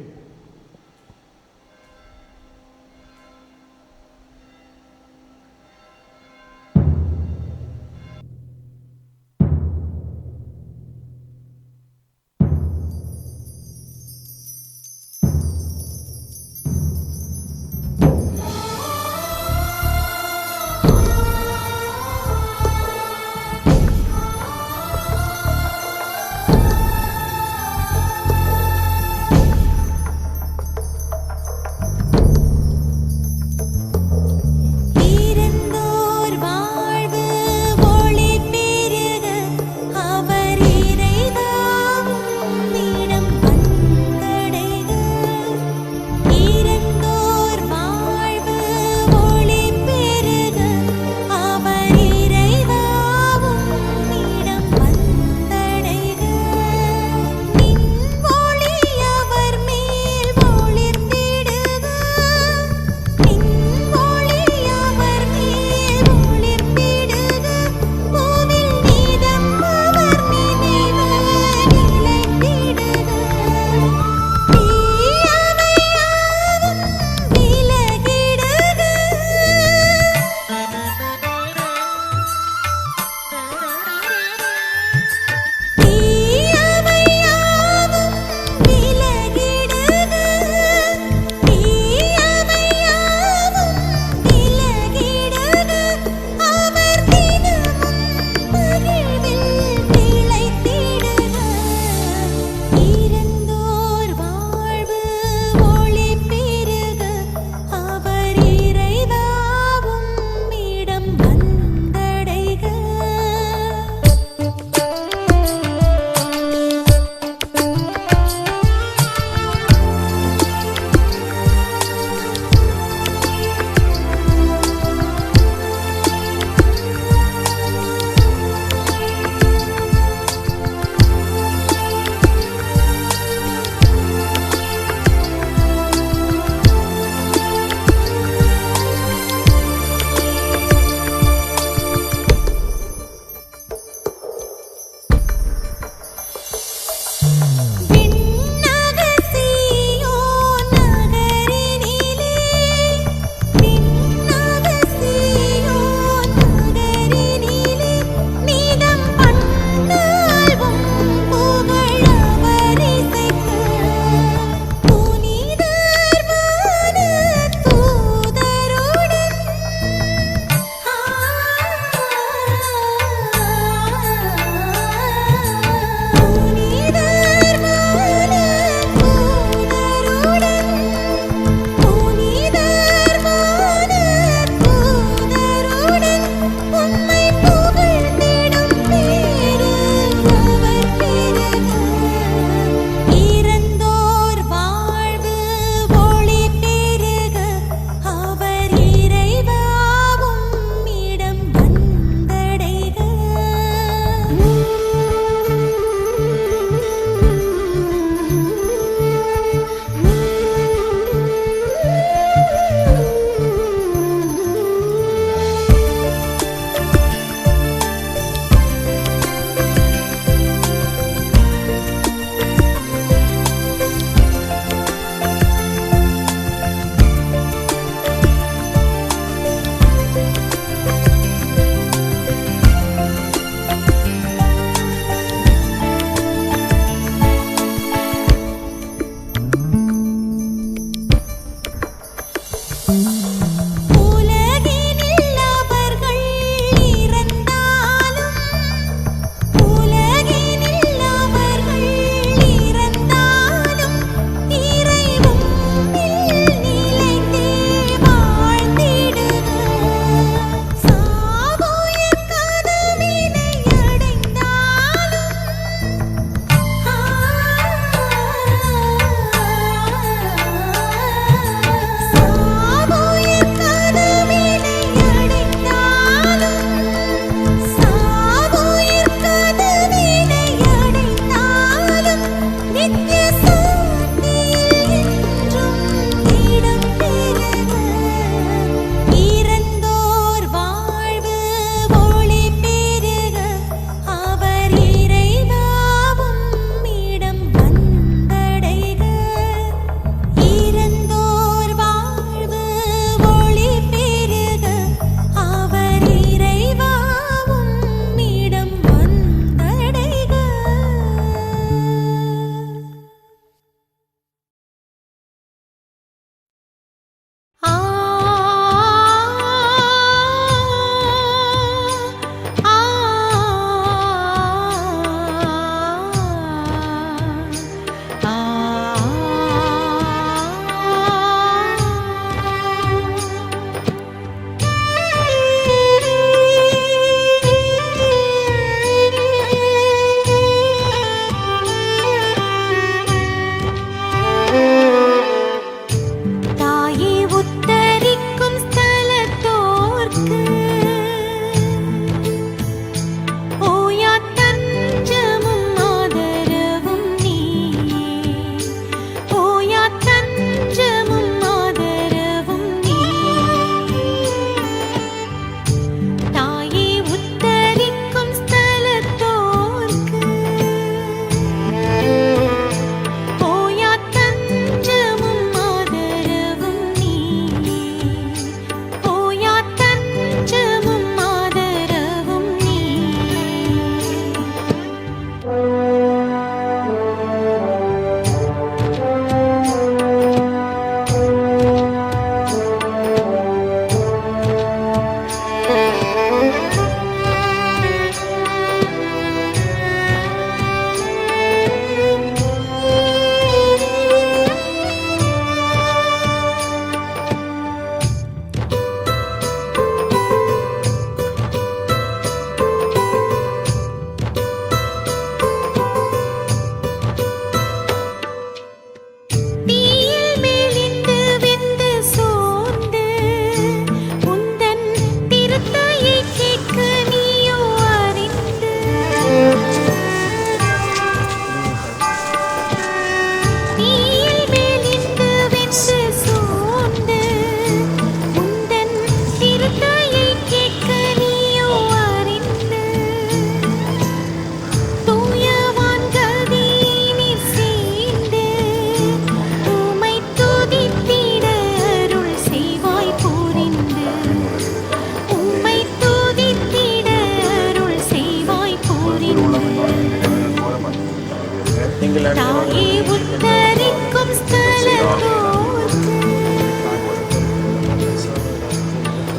நீங்கள் தாயே உத்தரிக்கும் ஸ்தலத்தோர்க்கு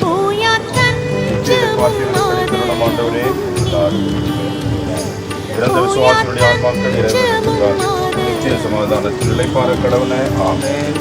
ஓயா தஞ்சமும் இறந்த விசுவாசனுடைய ஆன்மாக்கள் இறைவனுக்கு நித்திய சமாதானத்தில் இளைப்பாற கடவுளே. ஆமென்.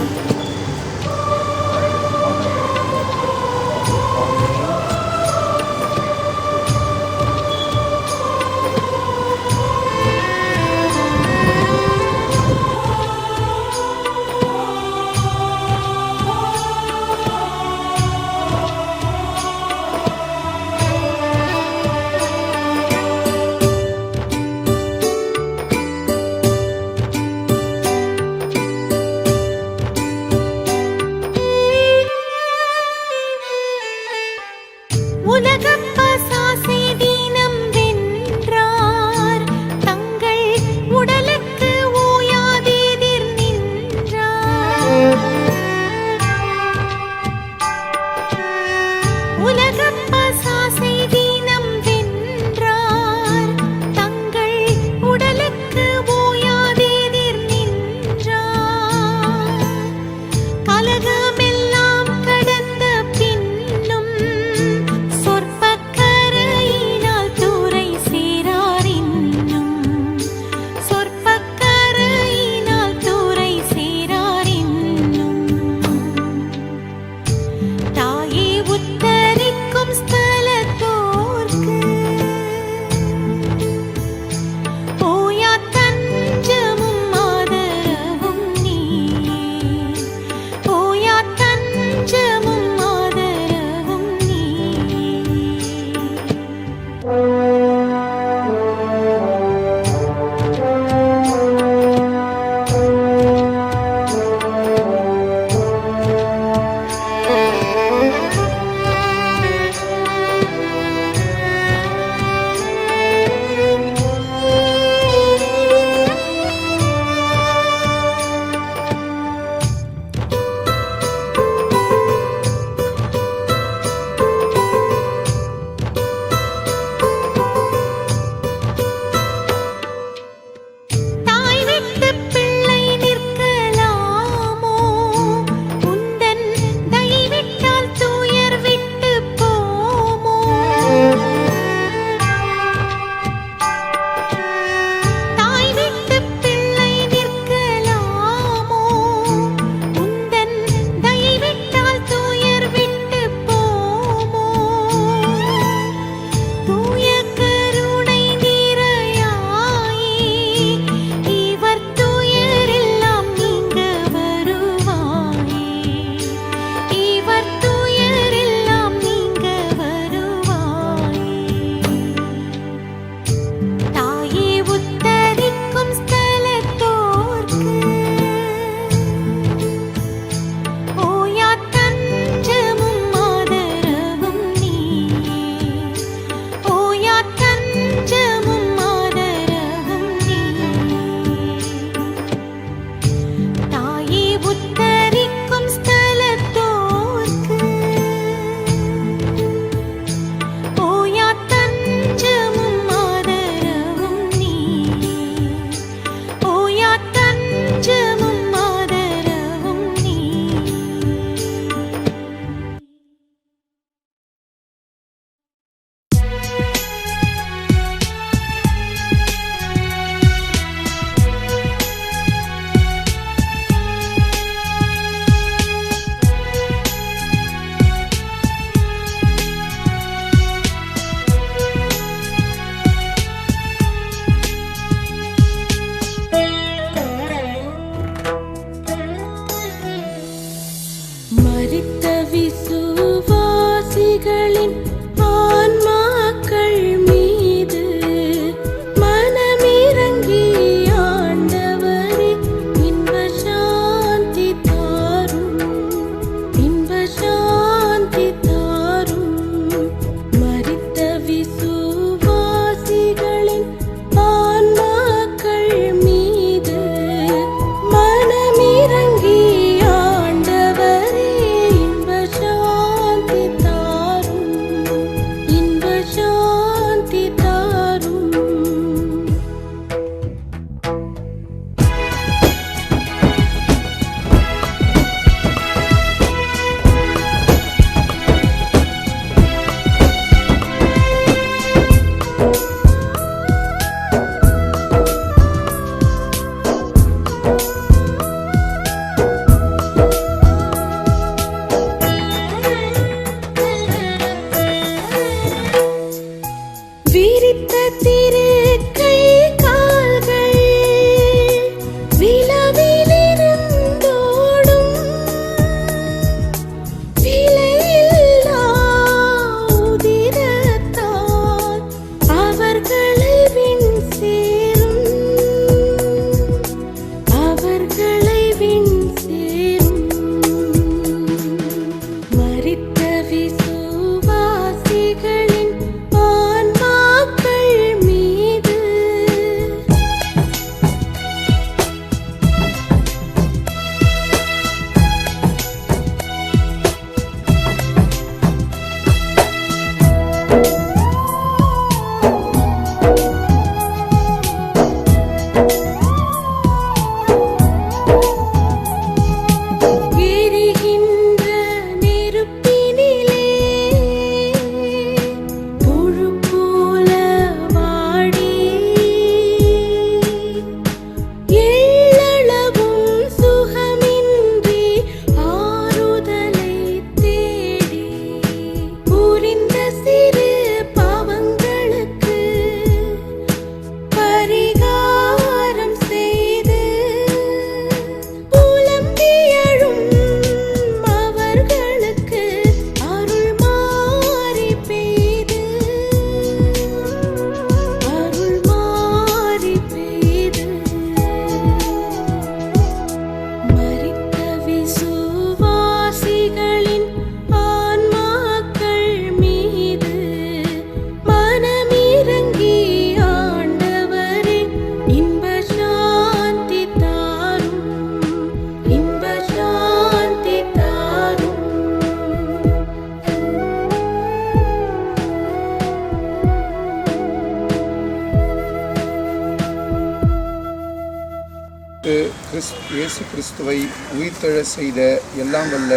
எங்களுக்கு இயேசு கிறிஸ்துவை உயிர்த்தெழச் செய்த எல்லாம் வல்ல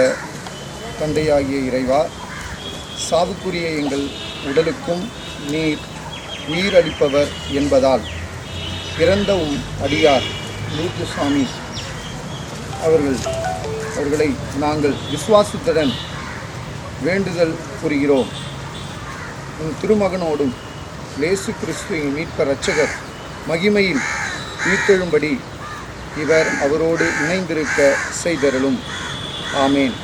தந்தையாகிய இறைவா, சாவுக்குரிய எங்கள் உடலுக்கும் நீர் உயிரளிப்பவர் என்பதால் இறந்த அடியார் லூர்துசாமி அவர்களை நாங்கள் விசுவாசத்துடன் வேண்டுதல் புரிகிறோம். உன் திருமகனோடும் இயேசு கிறிஸ்துவின் மீட்பர் இரட்சகர் மகிமையில் உயிர்த்தெழும்படி இவர் அவரோடு இணைந்திருக்க செய்தருளும். ஆமேன்.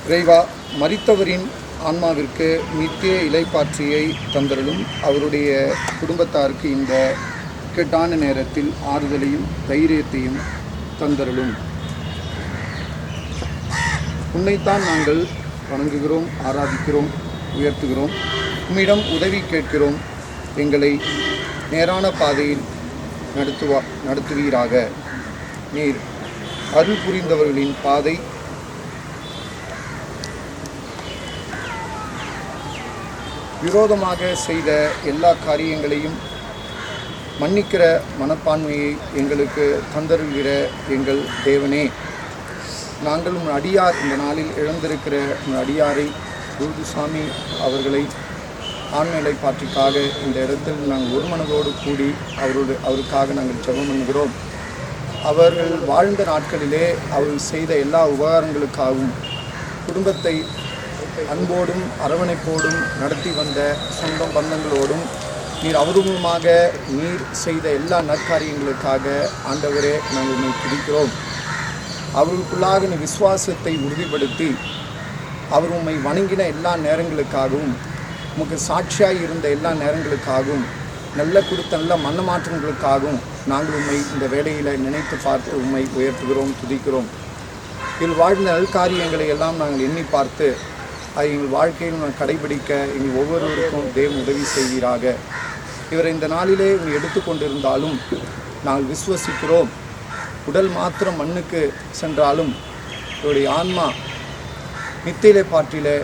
இறைவா, மரித்தவரின் ஆன்மாவிற்கு நித்திய இளைப்பாற்றியை தந்தருளும். அவருடைய குடும்பத்தாருக்கு இந்த இக்கட்டான நேரத்தில் ஆறுதலையும் தைரியத்தையும் தந்தருளும். உன்னைத்தான் நாங்கள் வணங்குகிறோம், ஆராதிக்கிறோம், உயர்த்துகிறோம். உம்மிடம் உதவி கேட்கிறோம். எங்களை நேரான பாதையில் நடத்துவீராக. நீர் அருள் புரிந்தவர்களின் பாதை விரோதமாக செய்த எல்லா காரியங்களையும் மன்னிக்கிற மனப்பான்மையை எங்களுக்கு தந்தருகிற எங்கள் தேவனே, நாங்கள் உன் அடியார் இந்த நாளில் இழந்திருக்கிற உன் அடியாரை லூர்துசாமி அவர்களை ஆண்மையை பாற்றிக்காக இந்த இடத்தில் நாங்கள் ஒரு மனதோடு கூடி அவருக்காக நாங்கள் ஜெபம் பண்ணுகிறோம். அவர்கள் வாழ்ந்த நாட்களிலே அவர்கள் செய்த எல்லா உபகாரங்களுக்காகவும் குடும்பத்தை அன்போடும் அரவணைப்போடும் நடத்தி வந்த சொந்த பந்தங்களோடும் நீர் அவருமாக நீர் செய்த எல்லா நற்காரியங்களுக்காக ஆண்டவரே நாங்கள் உம்மை துதிக்கிறோம். அவர்களுக்குள்ளாக நீ விசுவாசத்தை உறுதிப்படுத்தி அவர் உம்மை வணங்கின எல்லா நேரங்களுக்காகவும் உமக்கு சாட்சியாக இருந்த எல்லா நேரங்களுக்காகவும் கொடுத்த நல்ல மனமாற்றங்களுக்காகவும் நாங்கள் உம்மை இந்த வேளையில் நினைத்து பார்த்து உம்மை உயர்த்துகிறோம், துதிக்கிறோம். இதில் வாழ்ந்த நல்காரியங்களை எல்லாம் நாங்கள் எண்ணி பார்த்து அதை எங்கள் வாழ்க்கையில் நாங்கள் கடைபிடிக்க எங்கள் ஒவ்வொருவருக்கும் தேவன் உதவி செய்வீராக. இவரை இந்த நாளிலே இவங்க எடுத்துக்கொண்டிருந்தாலும் நாங்கள் விசுவசிக்கிறோம். உடல் மாத்திரம் மண்ணுக்கு சென்றாலும் இவருடைய ஆன்மா நித்தியிலே பாற்றிலே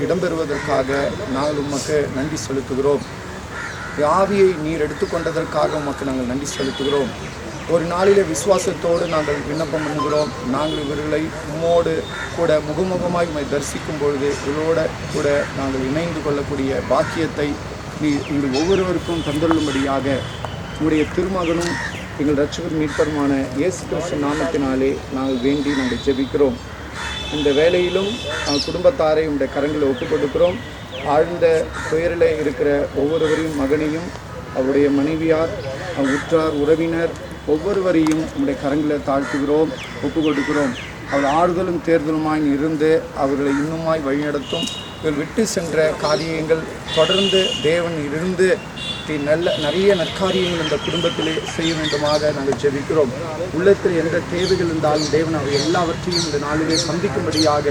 இடம்பெறுவதற்காக நாங்கள் உமக்கு நன்றி செலுத்துகிறோம். ஆவியை நீர் எடுத்துக்கொண்டதற்காக உமக்கு நாங்கள் நன்றி செலுத்துகிறோம். ஒரு நாளிலே விசுவாசத்தோடு நாங்கள் விண்ணப்பம் பண்ணுகிறோம். நாங்கள் இவர்களை உம்மோடு கூட முகமுகமாய் உம்மை தரிசிக்கும் பொழுது இவரோட கூட நாங்கள் இணைந்து கொள்ளக்கூடிய பாக்கியத்தை நீர் எங்கள் ஒவ்வொருவருக்கும் தந்துள்ளும்படியாக உங்களுடைய திருமகனும் எங்கள் இரட்சகர் மீட்பருமான இயேசு கிறிஸ்து நாமத்தினாலே நாங்கள் வேண்டி நாங்கள் ஜெபிக்கிறோம். இந்த வேளையிலும் நாங்கள் குடும்பத்தாரை உடைய கரங்களை ஒப்புக் கொடுக்கிறோம். ஆழ்ந்த துயரில் இருக்கிற ஒவ்வொருவரையும், மகனையும், அவருடைய மனைவியார், உற்றார் உறவினர் ஒவ்வொருவரையும் உடைய கரங்களை தாழ்த்துகிறோம், ஒப்புக் கொடுக்கிறோம். அவர் ஆறுதலும் தேர்தலுமாய் இருந்து அவர்களை இன்னுமாய் வழிநடத்தும். இவர் விட்டு சென்ற காரியங்கள் தொடர்ந்து தேவன் இருந்து நிறைய நற்காரியங்கள் இந்த குடும்பத்திலே செய்ய வேண்டுமாக நாங்கள் ஜெபிக்கிறோம். உள்ளத்தில் எந்த தேவைகள் இருந்தாலும் தேவன் அவை எல்லாவற்றையும் இந்த நாளிலே சந்திக்கும்படியாக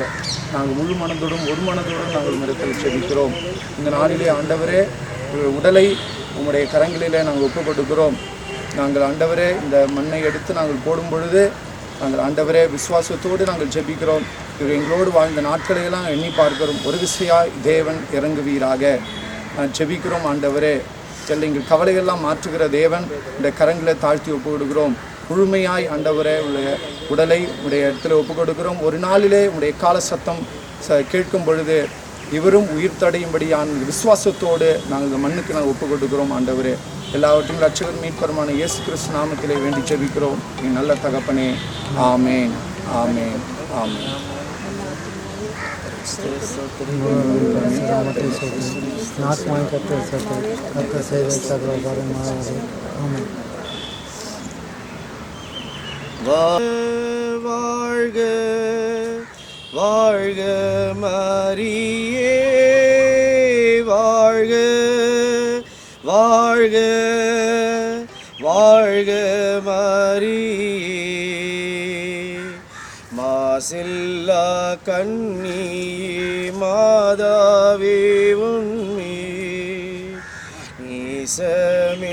நாங்கள் முழு மனதோடும் ஒரு மனதோடும் நாங்கள் இடத்தில் ஜெபிக்கிறோம். இந்த நாளிலே ஆண்டவரே உடலை உங்களுடைய கரங்களிலே நாங்கள் ஒப்புக் கொடுக்கிறோம். நாங்கள் ஆண்டவரே இந்த மண்ணை எடுத்து நாங்கள் போடும் பொழுது நாங்கள் ஆண்டவரே விசுவாசத்தோடு நாங்கள் ஜெபிக்கிறோம். இவர் எங்களோடு வாழ்ந்த நாட்களையெல்லாம் எண்ணி பார்க்கிறோம். ஒரு விசையாய் தேவன் இறங்குவீராக நான் ஜெபிக்கிறோம். ஆண்டவரே எங்கள் கவலையெல்லாம் மாற்றுகிற தேவன் இந்த கரங்களை தாழ்த்தி ஒப்புக் கொடுக்கிறோம். முழுமையாய் ஆண்டவரே உடலை உடைய இடத்துல ஒப்புக் கொடுக்கிறோம். ஒரு நாளிலே உடைய கால சத்தம் கேட்கும் பொழுது இவரும் உயிர் தடையும்படியான விசுவாசத்தோடு நாங்கள் இந்த மண்ணுக்கு நாங்கள் ஒப்புக் கொடுக்கிறோம். ஆண்டவரே எல்லாவற்றையும் இரட்சகர் மீட்பருமான இயேசு கிறிஸ்து நாமத்திலே வேண்டி ஜெபிக்கிறோம். என் நல்ல தகப்பனே, ஆமேன், ஆமேன், ஆமேன். வாழ்க வாழ்க மரியே, வாழ்க வாழ்க வாழ்க மரியே, மாசில்லா கன்னியே மாதாவே உன்மே,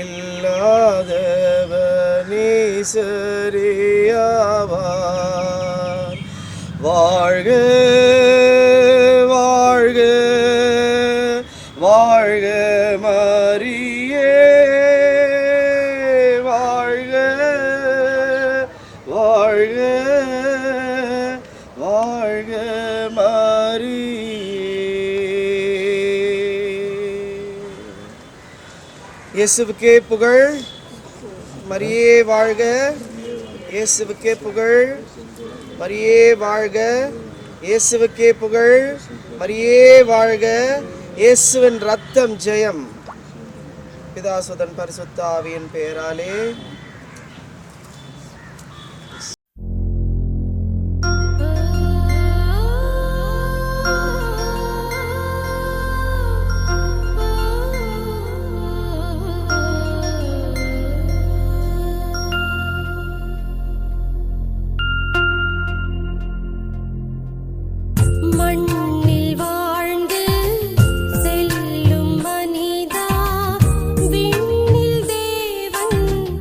நேசமில்லாதவ நேசரேயாவார், வாழ்க வாழ்க வாழ்க மரியே வாழ்க வாழ்க வாழ்க மரியே. இயேசுவுக்கே புகழ். மரியே வாழ்க. இயேசுவுக்கே புகழ். மரியே வாழ்க. இயேசுவுக்கே புகழ். மரியே வாழ்க. இயேசுவின் ரத்தம் ஜெயம். பிதாசுதன் பரிசுத்த ஆவியின் பெயராலே. மண்ணில் வாழ்ந்து செல்லும் மனிதா, விண்ணில் தேவன்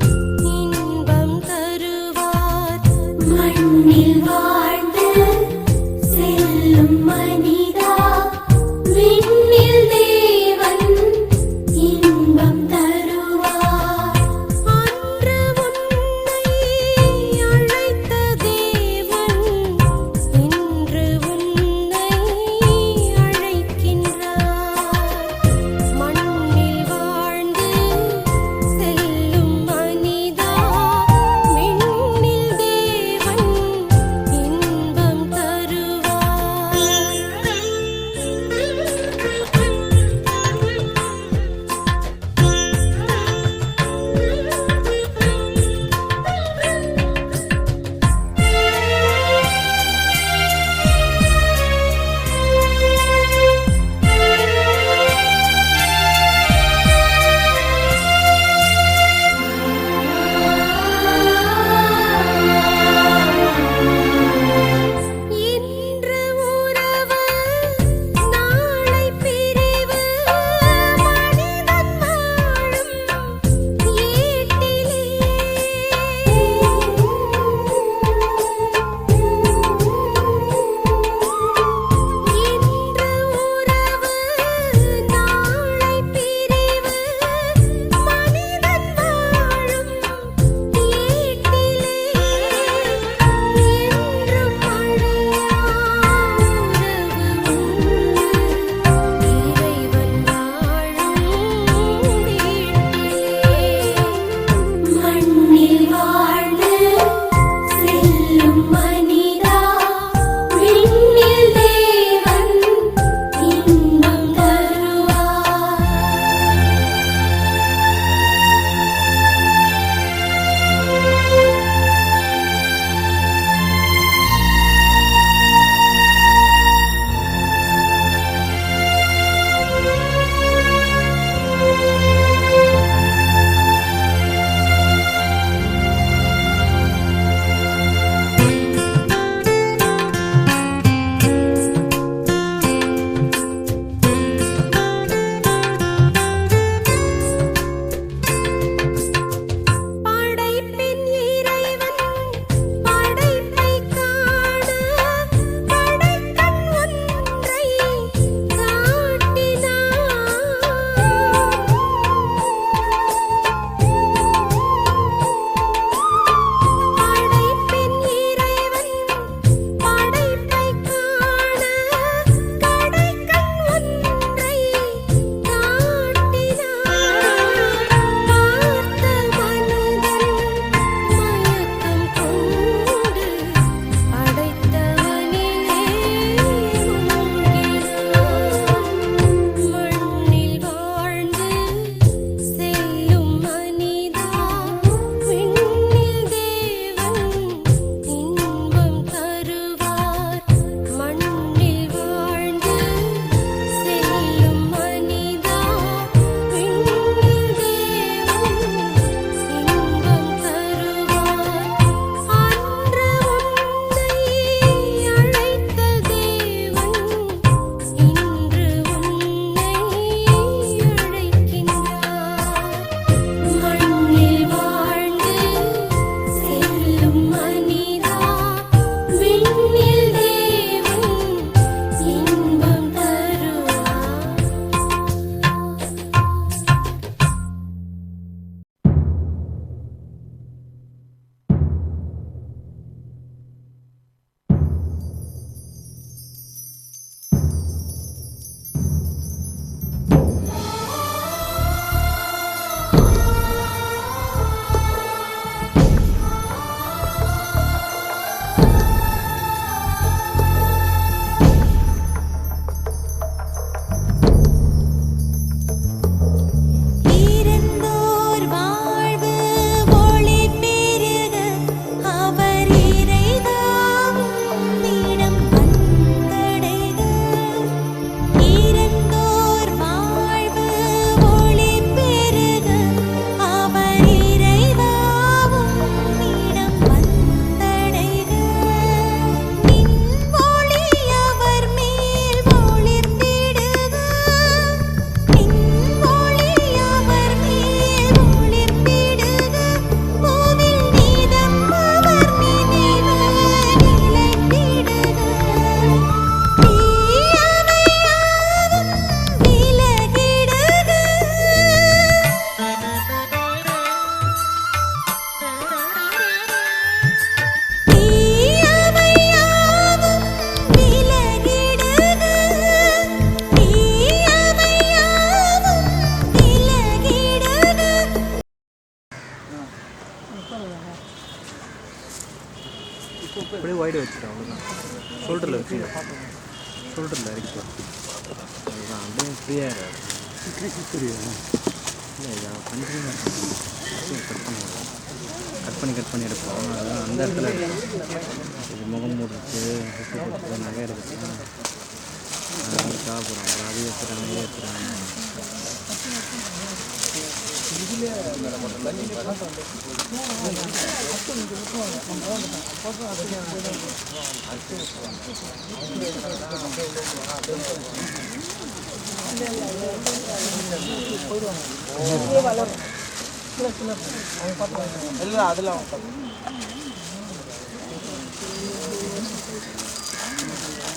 அப்படியே ஒயிட் வச்சுட்டு அவ்வளோதான். ஷோல்டரில் வச்சு ஷோல்டரில் இறக்கிட்டு அதுதான் அப்படியே ஃப்ரீயாக இருக்குது. இல்லை இதை கண்டினியூ கட் பண்ணி எடுப்போம். அதுதான் அந்த இடத்துல இது முகம் மூடுறது நகை எடுக்கிறது அது தேவைப்படும். அப்புறம் அது ஏற்றுறாங்க. அதெல்லாம்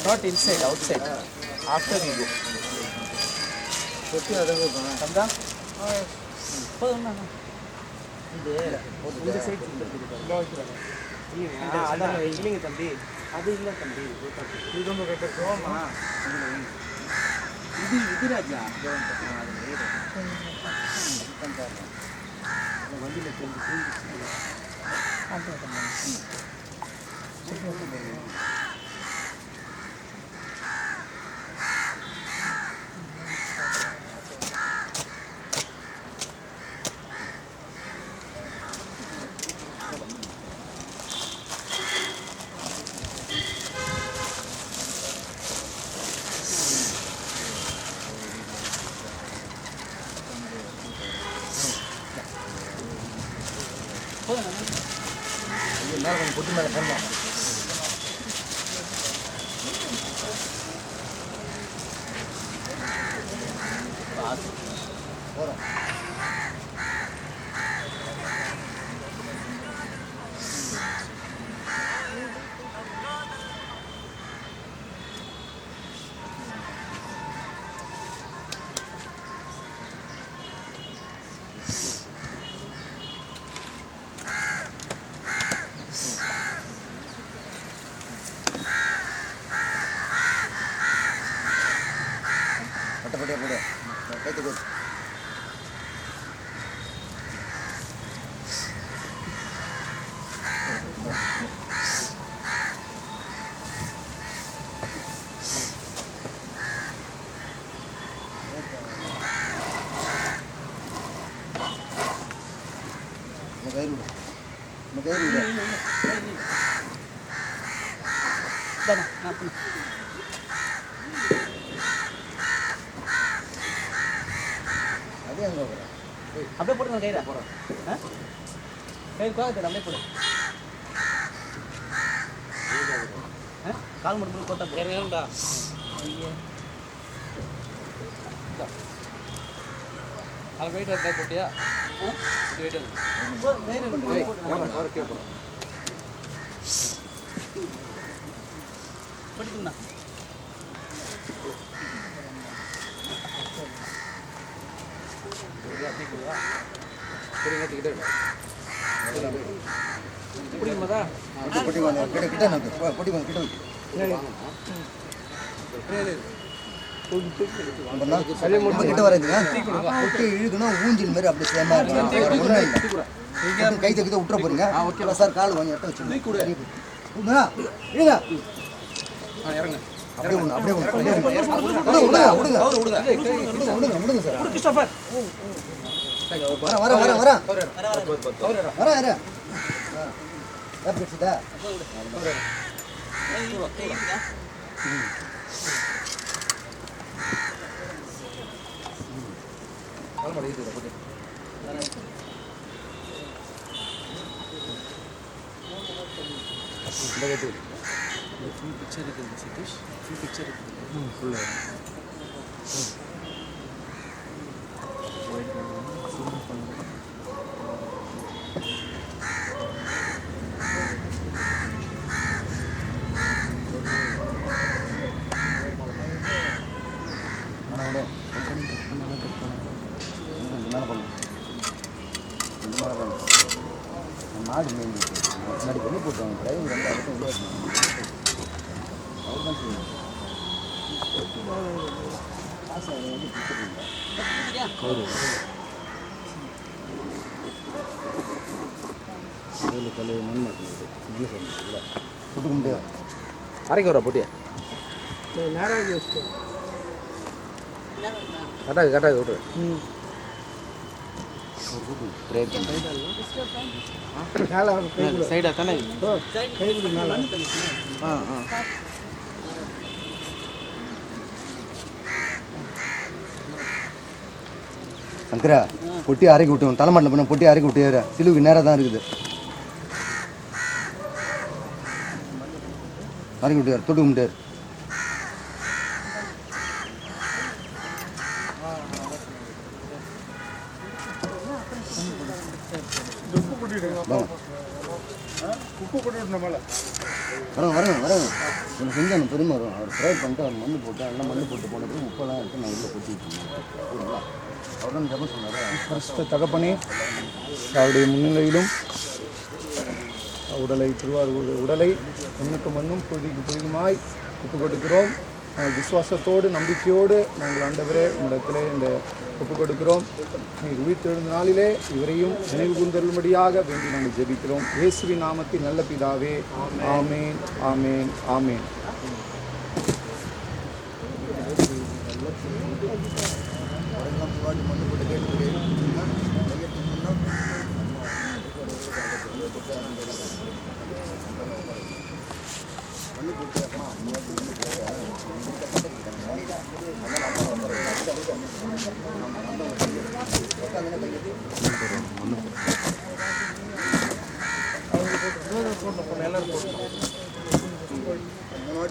not inside, outside. After we go. Samda? இந்த சைடு அதான் இல்லைங்க தம்பி, அது இல்லை தம்பி, இது ரொம்ப கேட்டோமா இது ராஜா வண்டியில் எல்லாரும் பொட்டு மேலே போடலாம். போகிறோம். பட்டப்பட்டியா போடு கைத்து போடு. கயிறு விடு, கயிறு விடு. அப்படியே போட்டு கயிறா போகிறோம். கயிறு கோவத்தில் அப்படியே போடு. கால் மட்டும் போட்டா போடா. அதில் வெயிட் இருக்கா போட்டியா? வெயிட் போட்டுக்கண்ணா. கிட்ட வரதுங்க இழுக்கணும் ஊஞ்சில் மாதிரி அப்படி சேமா கை தக்கிட்ட விட்டுற போறீங்க. சார் கால் வாங்கி எடுத்து வச்சு இறங்க. அப்படியே ஒன்று அப்படியே ஒன்று விடுங்க சார். வர வர வர வர வர வர கிடைச்சதா? பிக்சர் இருக்குது சதீஷ், பிக்சர் இருக்குது ஃபுல்லாக. மாடு மேய்ஞ்சிட்டு முன்னாடி வெளியே போட்டுவாங்க. டிரைவர் வந்து அதுக்கும் உள்ளே அவர் தான் செய்யணும். காசு அதை வந்து கொடுத்துருங்க. கல் மண் மாட்டேங்குது. நல்ல சொல்லுங்களா? அரைக்க வர போட்டியா கட்டாது விட்டு சைடா தானே சங்கரா பொட்டி அரைக்கி விட்டுவோம் தலைமாட்டில் பண்ண பொட்டி அரைக்கி விட்டு சிலுவுக்கு நேராக தான் இருக்குது அரைக்கி விட்டுவார் தொட்டு கும்பிட்டார் வரேன் ஒன்று செஞ்சாங்க பெருமை வரும் அவர் ப்ரேயர் பண்ணிட்டு அவர் மண்ணு போட்டு எல்லாம் மண்ணு போட்டு போன பிறகு உப்பெல்லாம் எடுத்து நான் உள்ளே கொட்டி வச்சுருந்தேன் அவர் தான் ஜபம் சொன்னார். பரிசுத்த தகப்பனே, அவருடைய முன்னிலையிலும் உடலை மண்ணுக்கு மண்ணும் பொழுதுக்கு பொழுதுமாய் ஒப்புக் கொடுக்கிறோம். விசுவாசத்தோடு நம்பிக்கையோடு நாங்கள் ஆண்டவரே உங்களிடத்திலே இந்த ஒப்புக் கொடுக்கிறோம். நீர் உயிர்த்தெழுந்த நாளிலே இவரையும் நினைவு கூர்ந்தருளும்படியாக வேண்டி நாங்கள் ஜெபிக்கிறோம். இயேசுவின் நாமத்தில் நல்ல பிதாவே, ஆமேன், ஆமேன், ஆமேன்.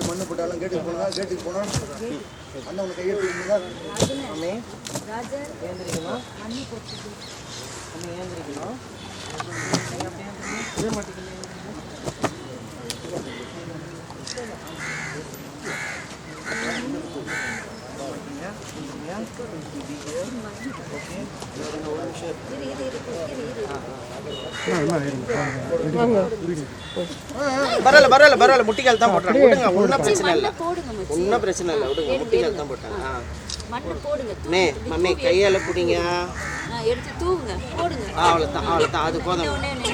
மண்ணு போட்டாலும் கேட்டுக்கு போனா அண்ணன் உனக்கு கையெழுத்து பரவாயில்ல முட்டிக்கால் தான் போட்டாங்க. விடுங்க, ஒன்றும் பிரச்சனை இல்லை, விடுங்க, முட்டிக்கால் தான் போட்டாங்க. மம்மி கையால் பிடிங்க, அவ்வளோதான் அது போதும். அவ்வளோதான்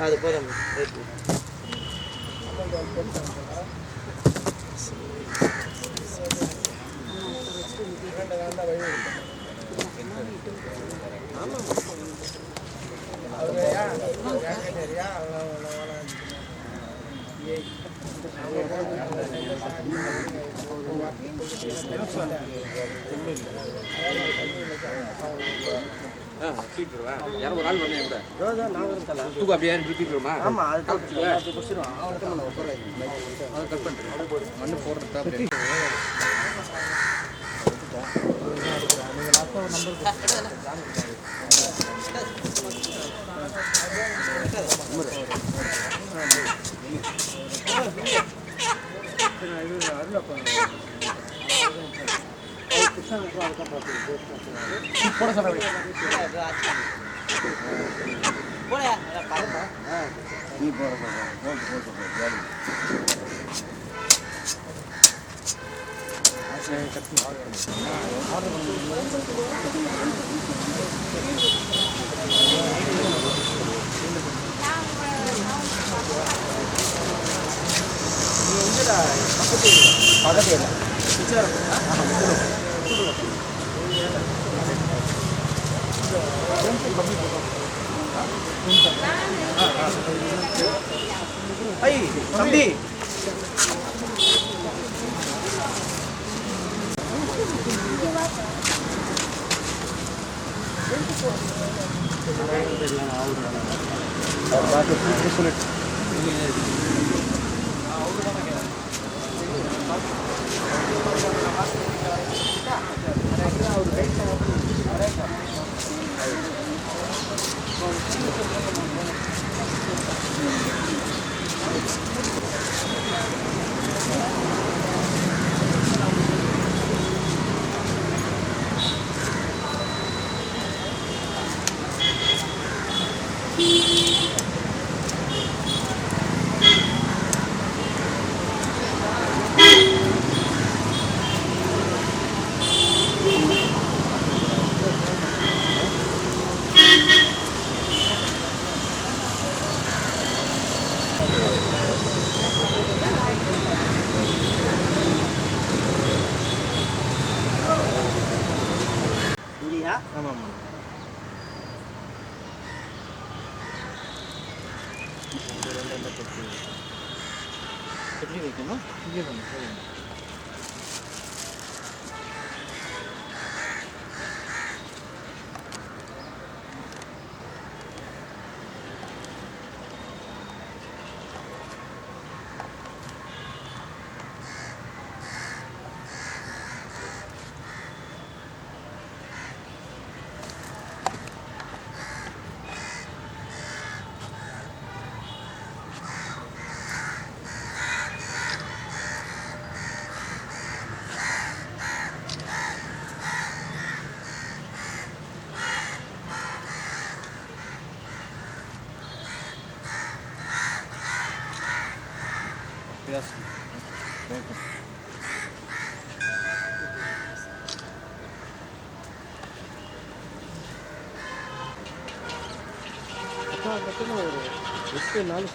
அது போதும். யாரும் ஒரு ஆள் வந்து அப்படியே ஆமா அது கட் பண்ணுறேன் மண்ணு போடுறது தம்பி இல்லையா? ஆமாம் ஆமாம். எப்படி வைக்கணும்? இங்கே பண்ணு சரி. Yes. Thank you. ஒரு 8 நாள்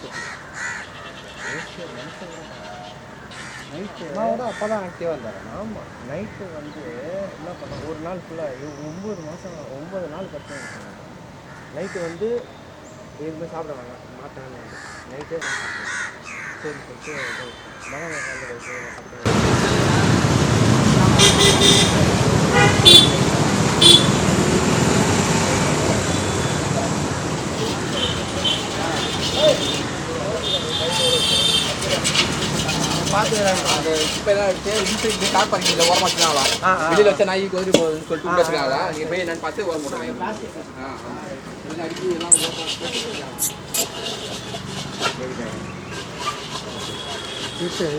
நைட்டு நான் கூட அப்போ தான் ஆக்டிவாக இருந்தாரேன். ஆமாம் நைட்டு வந்து என்ன பண்ணேன், ஒரு நாள் ஃபுல்லாக 9 நாள் கஷ்டம் இருக்காங்க. நைட்டு வந்து எதுவுமே சாப்பிட வேணாம் மாட்டேன். நைட்டே சரி சொல்லிட்டு மகன் சாப்பிடுவேன். பார்த்து அந்த இப்போ எல்லாம் எடுத்து கார் பார்க்கிங்கில் ஓரமாக வச்சுருக்காங்களா? வெளியில் வச்சா நாய் கோரி போகுதுன்னு சொல்லிட்டு வச்சுருக்காங்களா? நீங்கள் போய் என்னன்னு பார்த்து ஓரம் போட்டுருவாங்க. அடிக்கடி எல்லாம் சரி